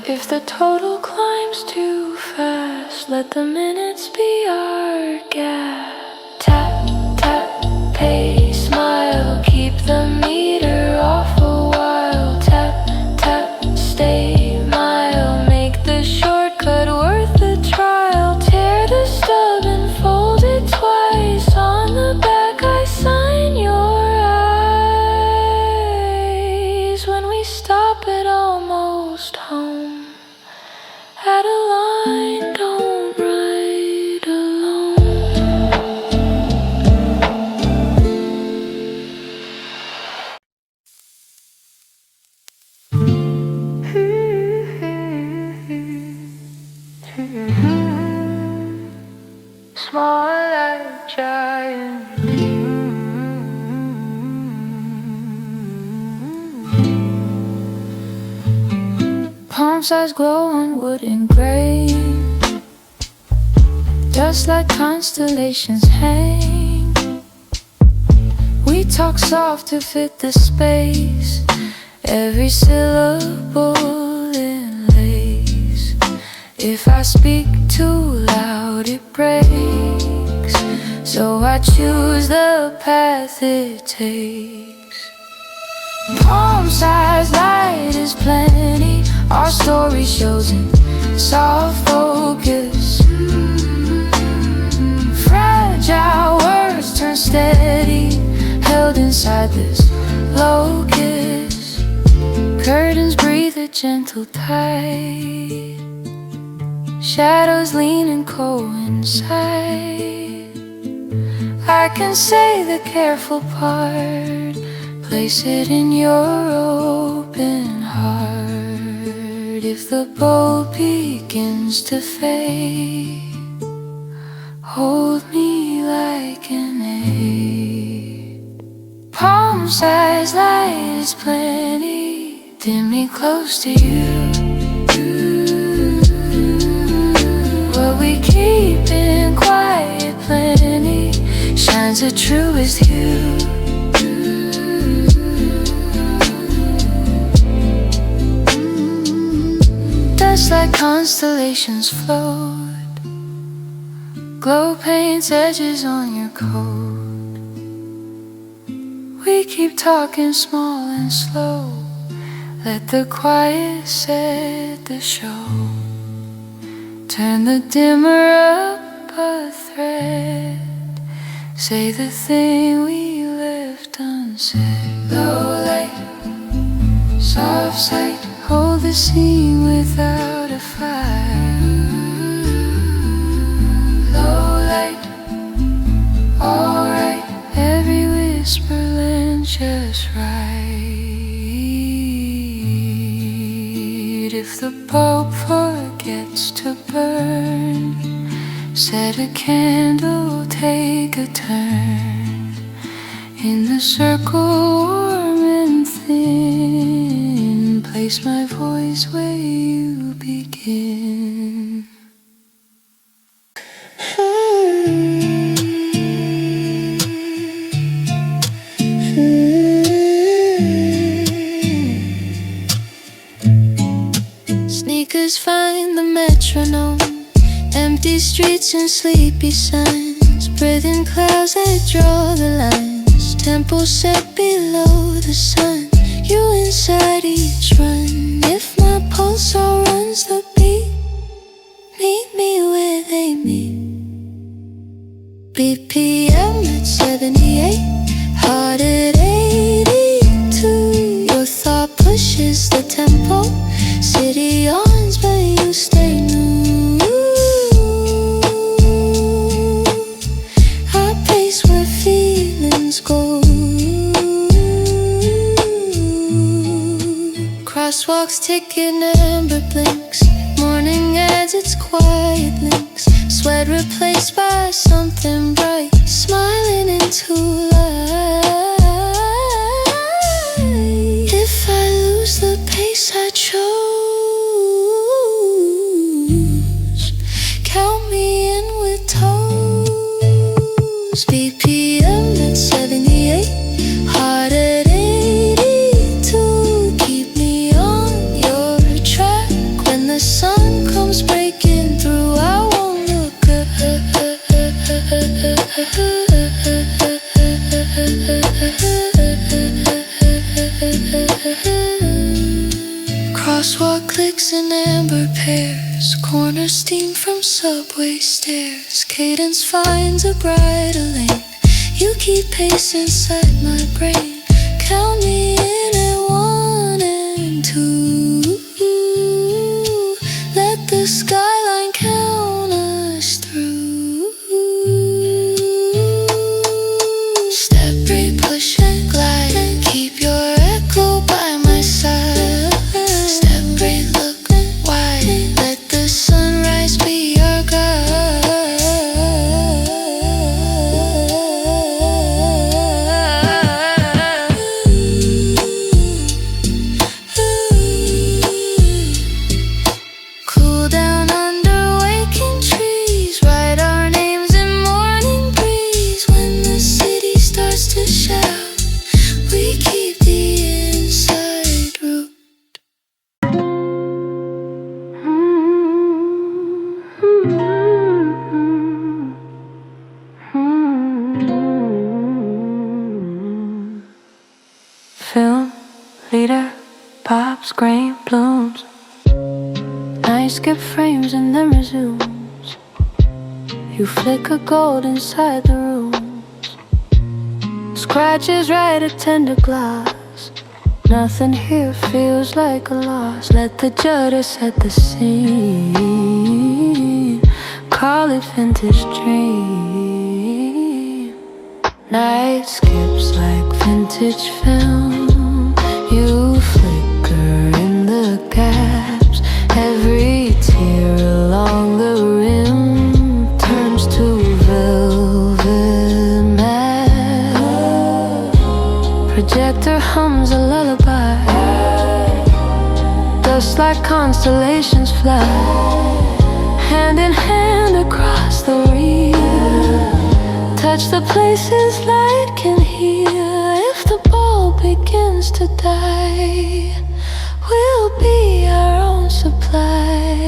If the total climbs too fast, let the minutes be our gap. Tap, tap, pay, smile, keep the meter off a while. Tap, tap, stay, mile, make the shortcut worth the trial. Tear the stub and fold it twice. On the back I sign your eyes. When we stop at almost home, at a line, don't ride alone. Small like giant. Palm-sized glow on wood and grain. Dust like constellations hang. We talk soft to fit the space. Every syllable in lace. If I speak too loud, it breaks. So I choose the path it takes. Palm-sized light is plenty. Our story shows in soft focus. Fragile words turn steady, held inside this locus. Curtains breathe a gentle tide. Shadows lean and coincide. I can say the careful part. Place it in your open heart. If the bulb begins to fade, hold me like an aid. Palm-sized light is plenty. Dim me close to you. What we keep in quiet plenty shines the truest hue. just like constellations float. Glow paints edges on your coat. We keep talking small and slow. Let the quiet set the show. Turn the dimmer up a thread. Say the thing we left unsaid. Low light, soft sight. Hold the scene without a fire. Low light, alright. Every whisper lands just right. If the bulb forgets to burn, set a candle, take a turn. In the circle warm and thin, place my voice where you begin. Sneakers find the metronome. Empty streets and sleepy signs. Breathing clouds that draw the lines. Tempo set below the sun. You inside each run. If my pulse all runs the beat, meet me where they meet. BPM at 78, heart at 82. Your thought pushes the tempo. City yawns but you stay new. I pace where feelings go. Crosswalks ticking amber blinks. Morning adds its quiet links. Sweat replaced by something bright. Smiling into light. If I lose the pace I chose, count me in with toes. BPM at 78, heart at 82. Keep me on your track. When the sun comes breaking through, I won't look ahead. Crosswalk clicks in amber pairs. Corner steam from subway stairs. Cadence finds a brighter lane. You keep pace inside my brain. Count me in at 1 and 2. Let the skyline count us through. Step, breathe, push and glide. Keep your echo by my side. Step, breathe, look wide. Let the sunrise be your guide. Cool down under waking trees. Write our names in morning breeze. When the city starts to shout, we keep the inside route. Film leader, pops, grain blooms. Night skip frames and then resumes. You flicker gold inside the rooms. Scratches right at tender glass. Nothing here feels like a loss. Let the judder set the scene. Call it vintage dream. Night skips like vintage film. You flicker in the gaps. Every tear along the rim turns to velvet matte. Projector hums a lullaby. Dust like constellations fly. Hand in hand across the reel. Touch the places light can heal. If the ball begins to die, we'll be our own supply.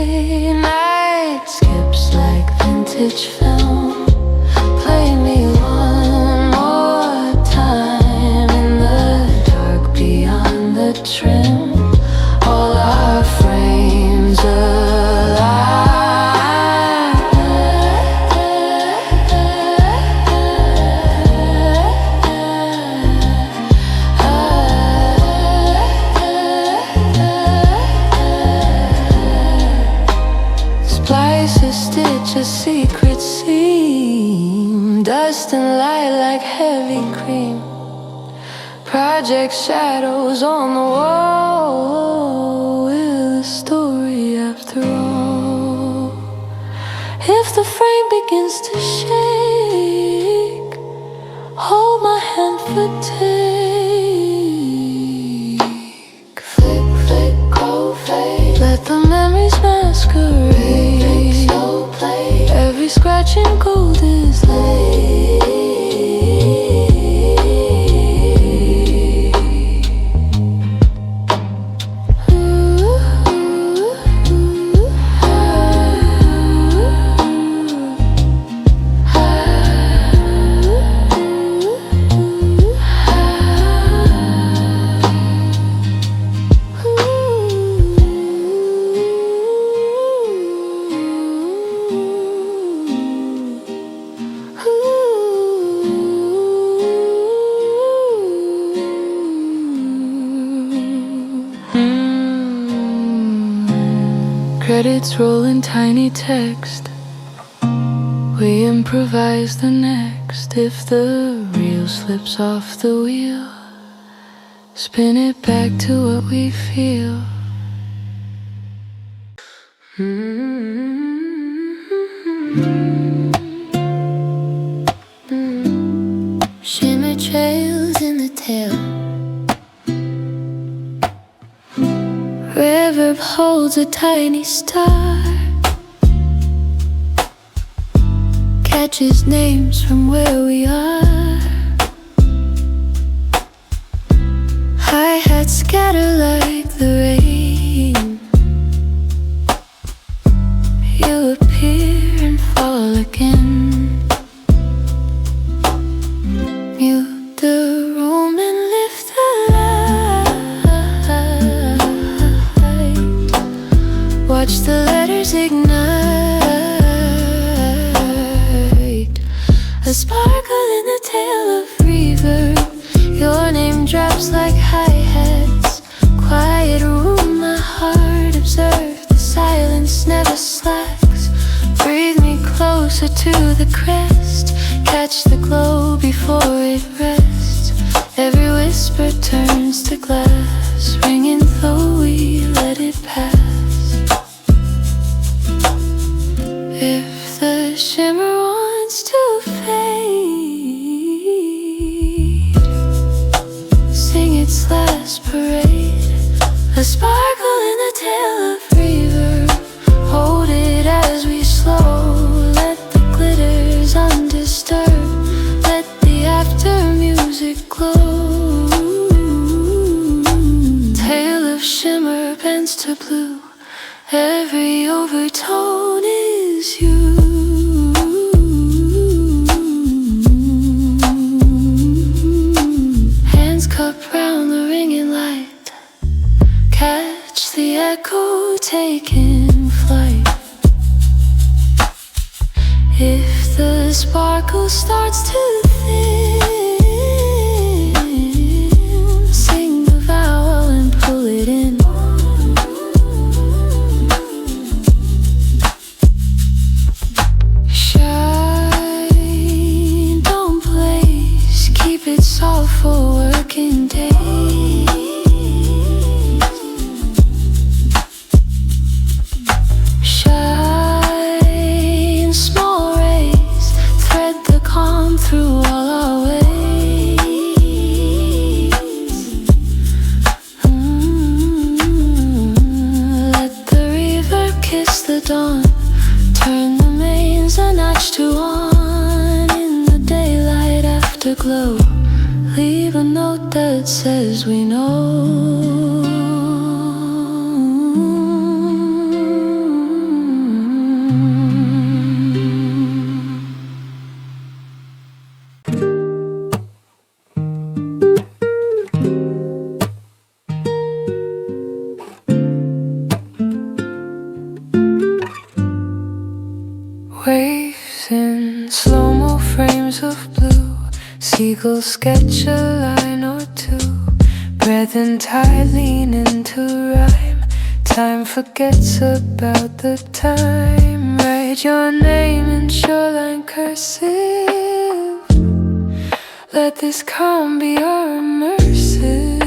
dust and light like heavy cream. Project shadows on the wall with a story after all. If the frame begins to shake, hold my hand for take. Flick, flick, go fade. Let the memories masquerade. Take slow play. Every scratch in gold is laid. Credits roll in tiny text. We improvise the next. If the reel slips off the wheel, spin it back to what we feel. Shimmer trails in the tail. Reverb holds a tiny star. Catches names from where we are. Hi-hats scatter like the rain. You appear and fall again. Mute the room and lift the light. Watch the letters ignite. A sparkle in the tail of reverb. Your name drops like hi-hats. Quiet room, my heart observe. The silence never slacks. Breathe me closer to the crest. Catch the glow before it rests. Every whisper turns to glass, ringing though we let it pass. If the shimmer wants to fade, sing its last parade. A sparkle in the tail of reverb. Hold it as we slow. Let the glitters undisturbed. Let the after music glow. Tail of shimmer bends to blue. Every overtone is you. Hands cup round the ringing light. Catch the echo taking flight. If the sparkle starts to thin, sing the vowel and pull it in. Shine, don't blaze, keep it soft for working days. Shine, small rays, thread the calm through all our ways. Let the reverb kiss the dawn. Turn the mains a notch to on. In the daylight afterglow, leave a note that says we know. Waves in slow-mo frames of blue. Seagulls sketch a line or two. Breath and tide lean into rhyme. Time forgets about the time. Write your name in shoreline cursive. Let this calm be our immersive.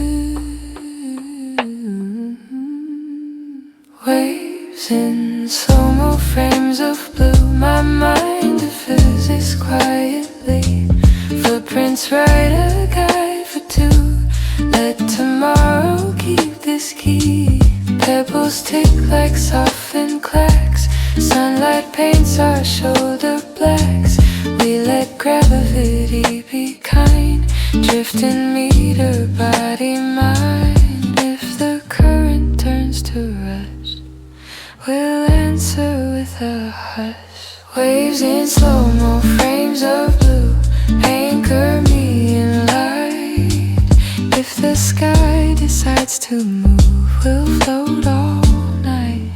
Waves in slow-mo frames of blue. My mind of physics quietly. Footprints write a guide for two. Let tomorrow keep this key. Pebbles tick like softened cracks. Sunlight paints our shoulder blacks. We let gravity be kind. Drifting meter, body, mind. If the current turns to rust, we'll answer with a hush. Waves in slow-mo frames of blue. Anchor me in light. If the sky decides to move, we'll float all night.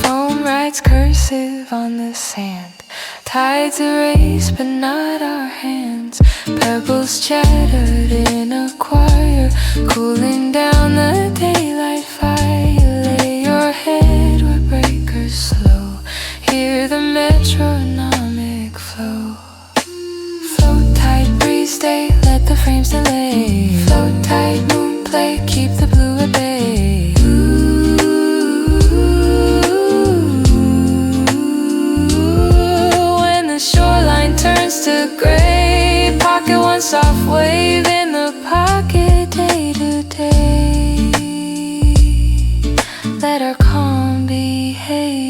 Foam writes cursive on the sand. Tides erase, but not our hands. Pebbles chattered in a choir, cooling down the daylight fire. Lay your head where breakers slow. Hear the metronomic flow. Float tight, breeze stay, let the frames delay. Float tight, moon play, keep the blue at bay. When the shoreline turns to gray, pocket one soft wave in the pocket day to day. Let our calm behave.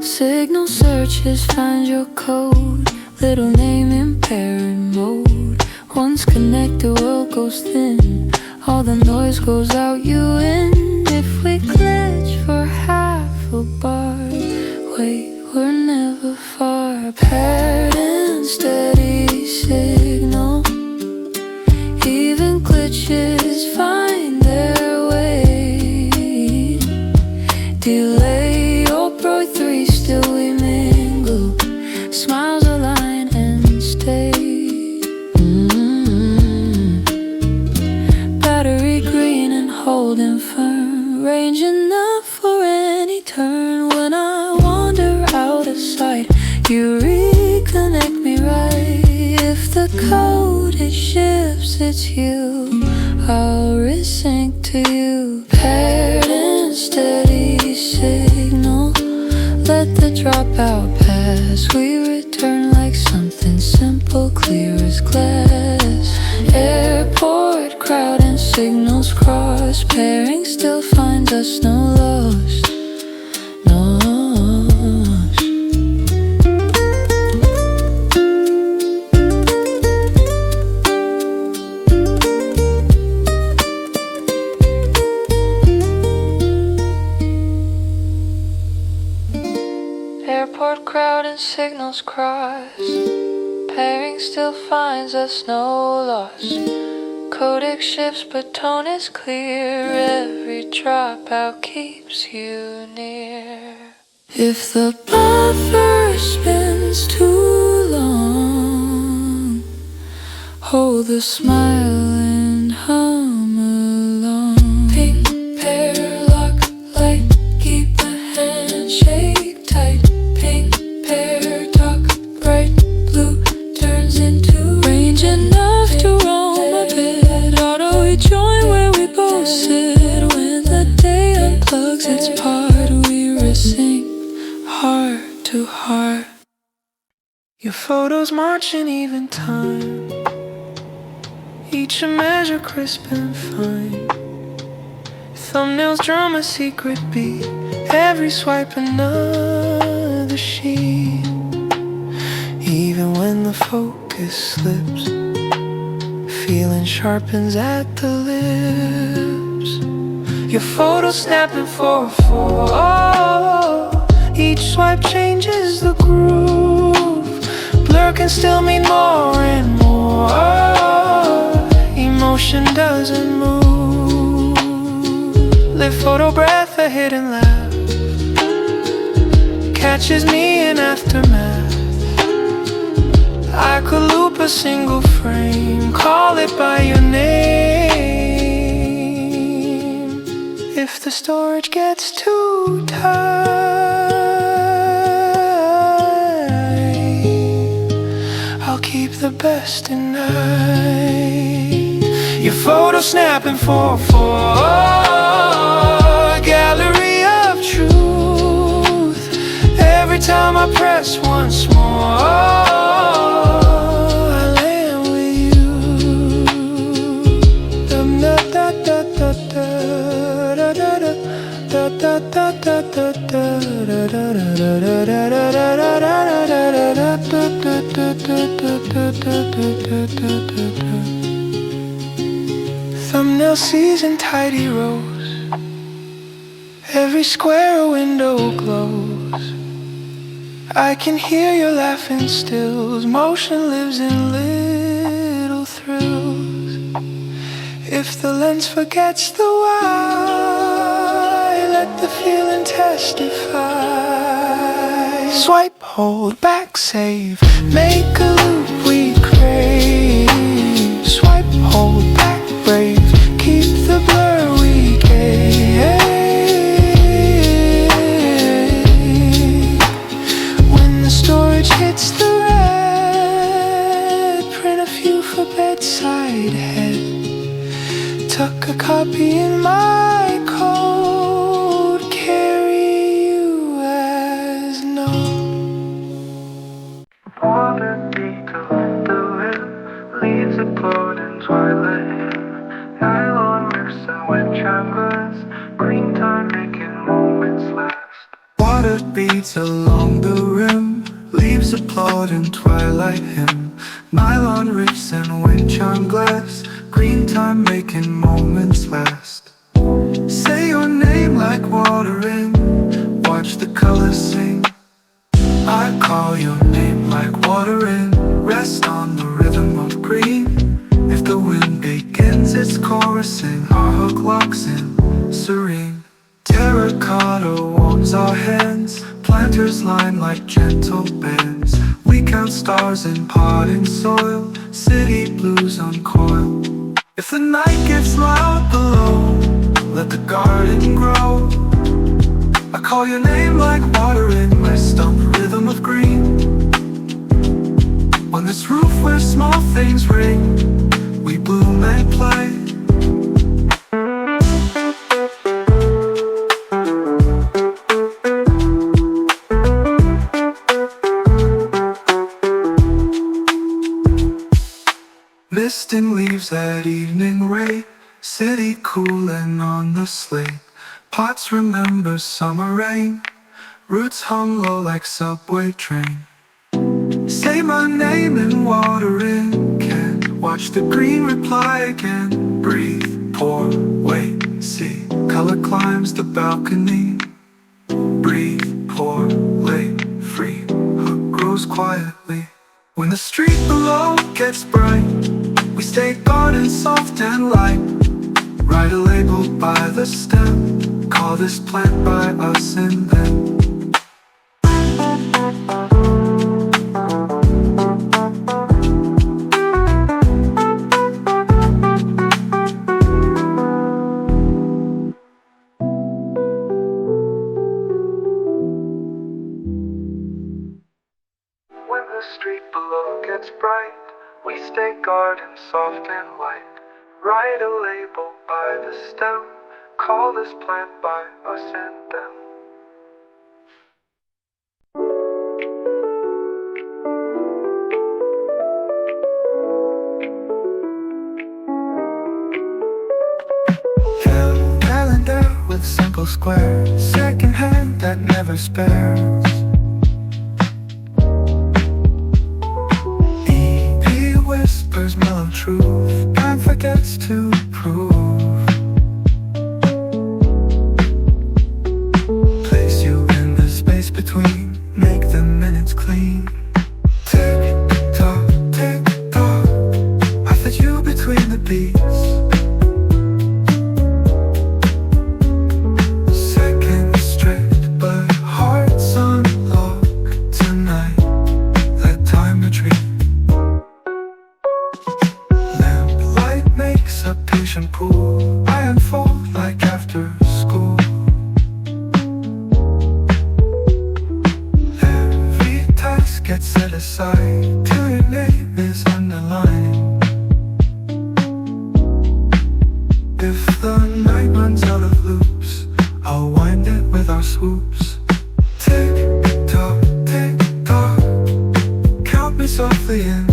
Signal searches, find your code. Little name impaired mode. Once connect, the world goes thin. All the noise goes out, you in. If we glitch for half a bar, wait, we're never far. Paired and steady signal. Even glitches find their way. Delay or pro 3, still we mingle. Smiles align and stay. Battery green and holding firm. Range enough for any turn. When I wander out of sight, you reconnect me right. If the code it shifts, it's you. I'll resync to you. Paired and steady signal. Let the dropout pass. We return like something simple, clear as glass. Airport crowd and signals cross. Pairing still finds us, no lost. No lost. Airport crowd and signals cross. Pairing still finds us, no loss. Codec shifts but tone is clear. Every dropout keeps you near. If the buffer spins too long, hold the smile and hum along. Pink pair, lock, light, keep the handshake tight. Pink pair, talk, bright blue turns into range enough to roam a bit. Auto rejoin where we both sit. When the day unplugs its part, we resync heart to heart. Your photos march in even time, each a measure crisp and fine. Thumbnails drum a secret beat. Every swipe another sheet. Even when the focus slips, feeling sharpens at the lips. Your photo snapping 4:04. Each swipe changes the groove. Blur can still mean more and more. Emotion doesn't move. Live photo breath, a hidden laugh catches me in aftermath. I could loop a single frame, call it by your name. If the storage gets too tight, I'll keep the best in night. Your photo snapping 4:04. Gallery of truth. Every time I press once more, thumbnail sees in tidy rows. Every square window glows. I can hear your laughing stills. Motion lives in little thrills. If the lens forgets the why, let the feeling testify. Swipe, hold, back, save, make a loop we crave. Swipe, hold, back, brave, keep the blur we gave. When the storage hits the red, print a few for bedside head. Tuck a copy in my code, carry you as known. Water beetle in the wind, leaves explode in twilight. Nylon rips and wind travelers, green time making moments last. Water beats along the rim, leaves applaud in twilight hymn. Nylon rips and wind chime glass, green time making moments last. Say your name like water in, watch the colors sing. I call your name like water in, rest on the rhythm of green. If the wind begins its chorusing, our hook locks in, serene. Terracotta warms our hands, planters line like gentle bands. We count stars in potting soil, city blues uncoil. If the night gets loud below, let the garden grow. I call your name like water in my stump rhythm of green. On this roof where small things ring, we bloom and play. Mist and leaves that evening ray, city cooling on the slate. Pots remember summer rain, roots hung low like subway train. Say my name and water in, can't watch the green reply again. Breathe, pour, wait, see, color climbs the balcony. Breathe, pour, lay, free, hook grows quietly. When the street below gets bright, we stay garden soft and light. Write a label by the stem, call this plant by us and them. When the street below gets bright, we stay garden soft and light. Write a label by the stem, call this plant by us and them. Calendar simple square, second hand that never spares. EP whispers mellow truth, time forgets to prove. Place you in the space between, make the minutes clean. Tick tock, I fit you between the beats. Pool, I unfold like after school. Every task gets set aside till your name is underlined. If the night runs out of loops, I'll wind it with our swoops. Tick tock, count me softly in.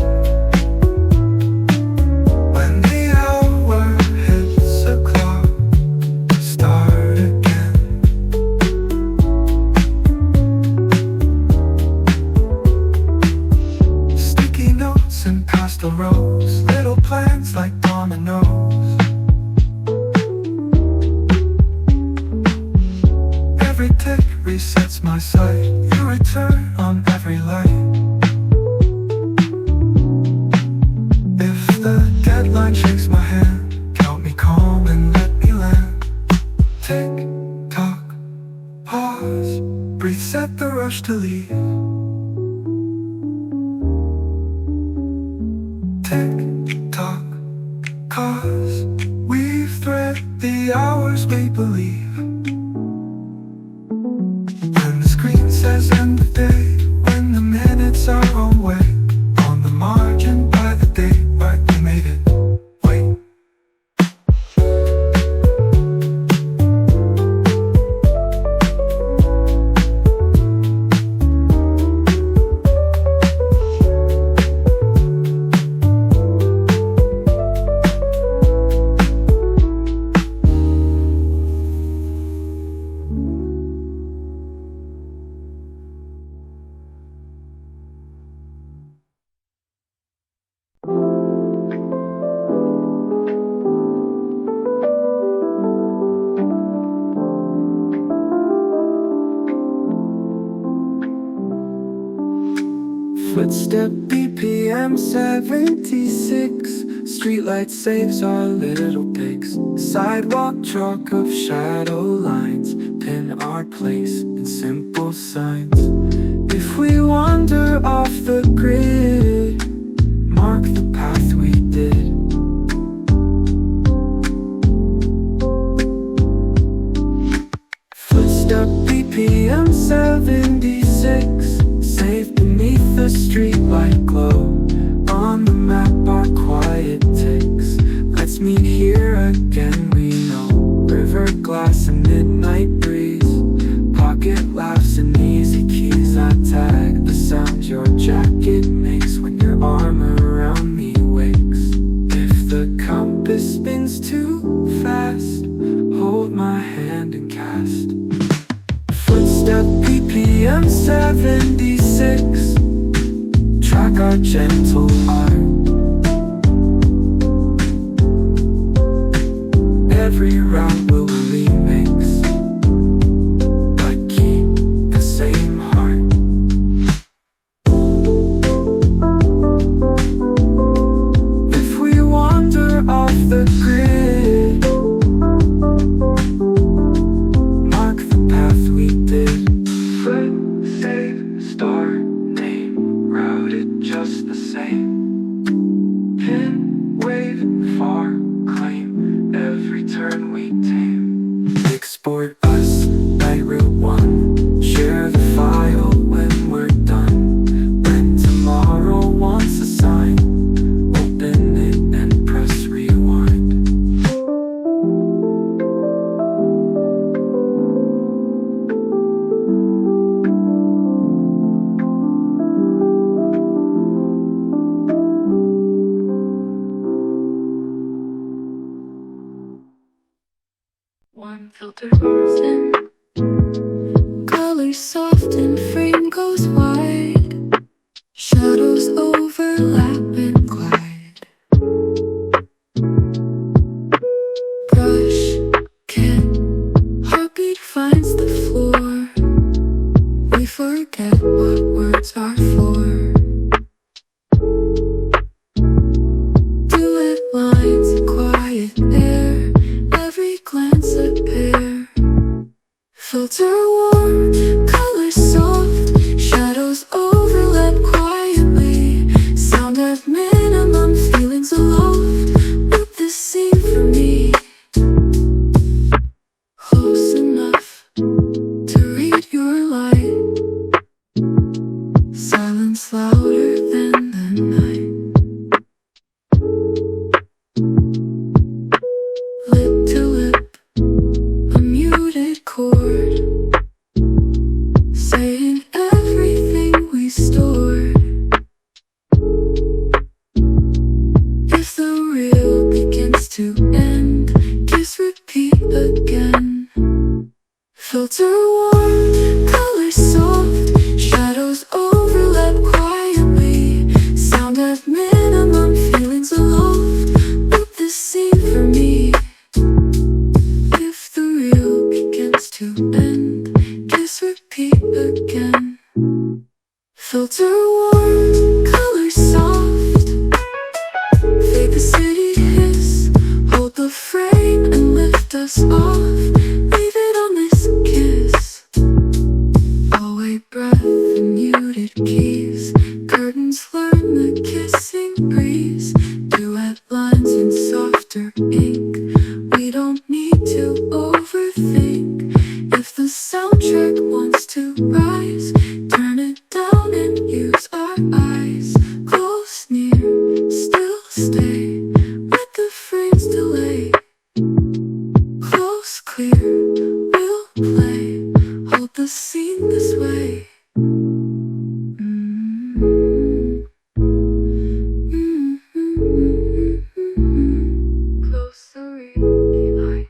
The rows, little plans like dominoes. Every tick resets my sight. You return on every light. If the deadline shakes my hand, count me calm and let me land. Tick tock, pause, breathe, set the rush to leave. Tick tock, cause we've thread the hours we believe. When the screen says end the day, when the minutes are away, on the margin by the date, right, we made it. Wait. Footstep BPM 76. Streetlight saves our little pics. Sidewalk chalk of shadow lines pin our place in simple signs. If we wander off the grid, mark the path we did. Footstep BPM 76. Safe beneath the streetlight glow. On the map our quiet ticks. Let's meet here again, we know. River glass and midnight breeze. Pocket laughs and easy keys. I tag the sound your jacket makes when your arm around me wakes. If the compass spins too fast, hold my hand and cast. Footstep BPM 76. Track our gentle art. Every route will remix, but keep the same heart. If we wander off the grid, mark the path we did. Foot, save, star, name, routed just the same. Pin, wave, far, claim, every turn we tame. Export us, night route 1. Share the file when we're done. When tomorrow wants a sign, open it and press rewind. filter goes in. Colors soft and frame goes wide. Shadows overlap and glide. Brush, kit, heartbeat finds the floor. We forget what words are for. Duet lines, quiet air, every glance a pair. Filter warm, colors soft, shadows overlap quietly. Sound at minimum, feelings aloft. Loop this scene for me. Close enough to read your light. Silence louder than the night. Lip to lip, a muted chord, saying everything we stored. If the real begins to end, kiss repeat again. Filter warm, colors soft, shadows overlap quietly. Sound at minimum, feelings aloft. Loop this scene for me. If the real begins to end, kiss repeat again. Filter warm, colors soft. Fade the city hiss, hold the frame and lift us off. Leave it on this kiss. Away breath and muted keys. Curtains learn the kissing breeze. Duet lines in softer ink. We don't need to overthink. If the soundtrack wants to rise, turn it down and use our eyes. Close, near, still stay. Let the frames delay. Close, clear, we'll play. Hold the scene this way. Close the reedy light.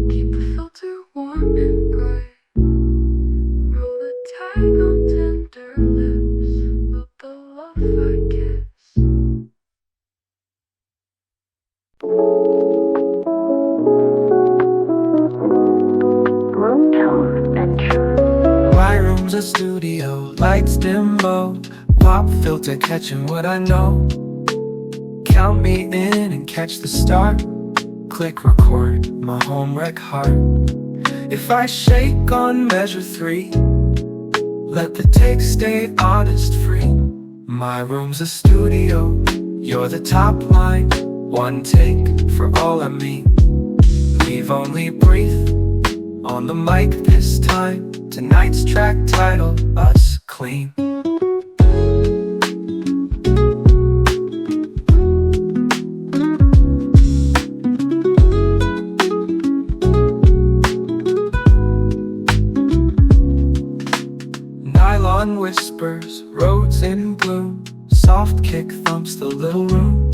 Keep the filter warm and bright. Roll the tag on tender lips. With the LoFi kiss. My room's a studio, lights dim low. Pop filter catching what I know. Count me in and catch the start. Click record, my Homerec Heart. If I shake on measure 3, let the take stay honest free. My room's a studio, you're the top line. One take for all I mean. We've only breathed on the mic this time. Tonight's track title, Us Clean. Nylon whispers, roads in bloom. Soft kick thumps the little room.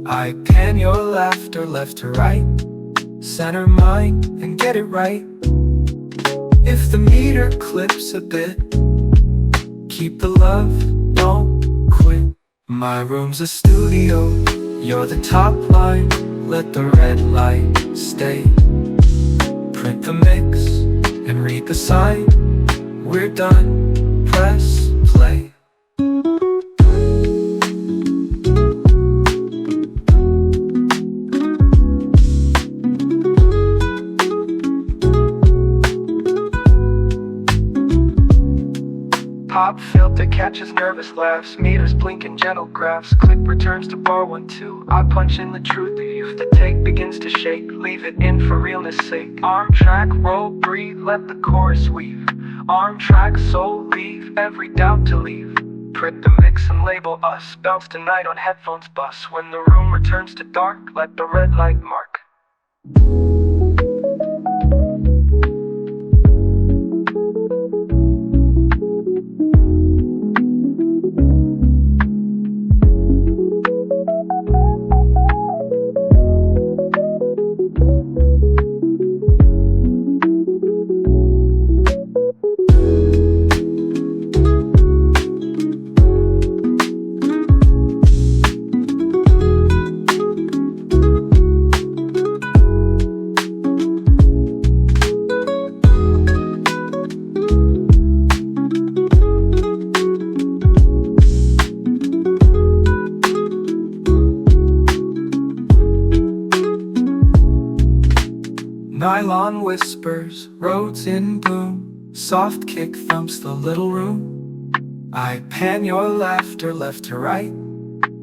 I pan your laughter left to right. Center mine and get it right. If the meter clips a bit, keep the love, don't quit. My room's a studio, you're the top line. Let the red light stay. Print the mix and read the sign. We're done, press play. Pop filter catches nervous laughs. Meters blinking gentle graphs. Click returns to bar 1, 2. I punch in the truth. If the take begins to shake, leave it in for realness sake. Arm track, roll, breathe, let the chorus weave. Arm track, soul, leave, every doubt to leave. Print the mix and label us. Bounce tonight on headphones bus. When the room returns to dark, let the red light mark. lawn whispers, roads in bloom, soft kick thumps the little room. I pan your laughter left to right,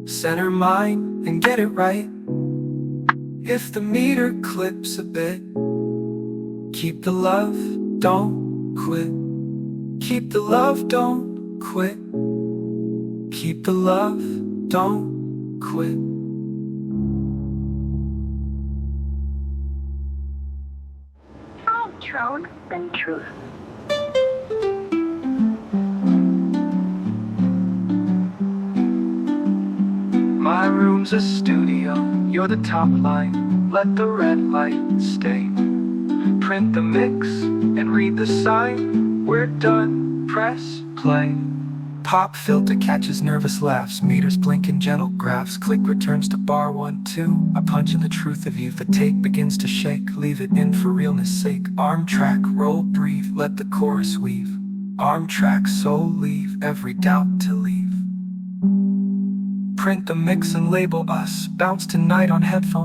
center mine and get it right. If the meter clips a bit, keep the love, don't quit. Keep the love, don't quit. Keep the love, don't quit. Tone than truth. My room's a studio, you're the top line. Let the red light stay. Print the mix and read the sign. We're done, press play. Pop filter catches nervous laughs, meters blink in gentle graphs. Click returns to bar 1, 2. I punch in the truth of you, the tape begins to shake. Leave it in for realness sake. Arm track, roll, breathe, let the chorus weave. Arm track, soul, leave every doubt to leave. Print the mix and label us, bounce tonight on headphones.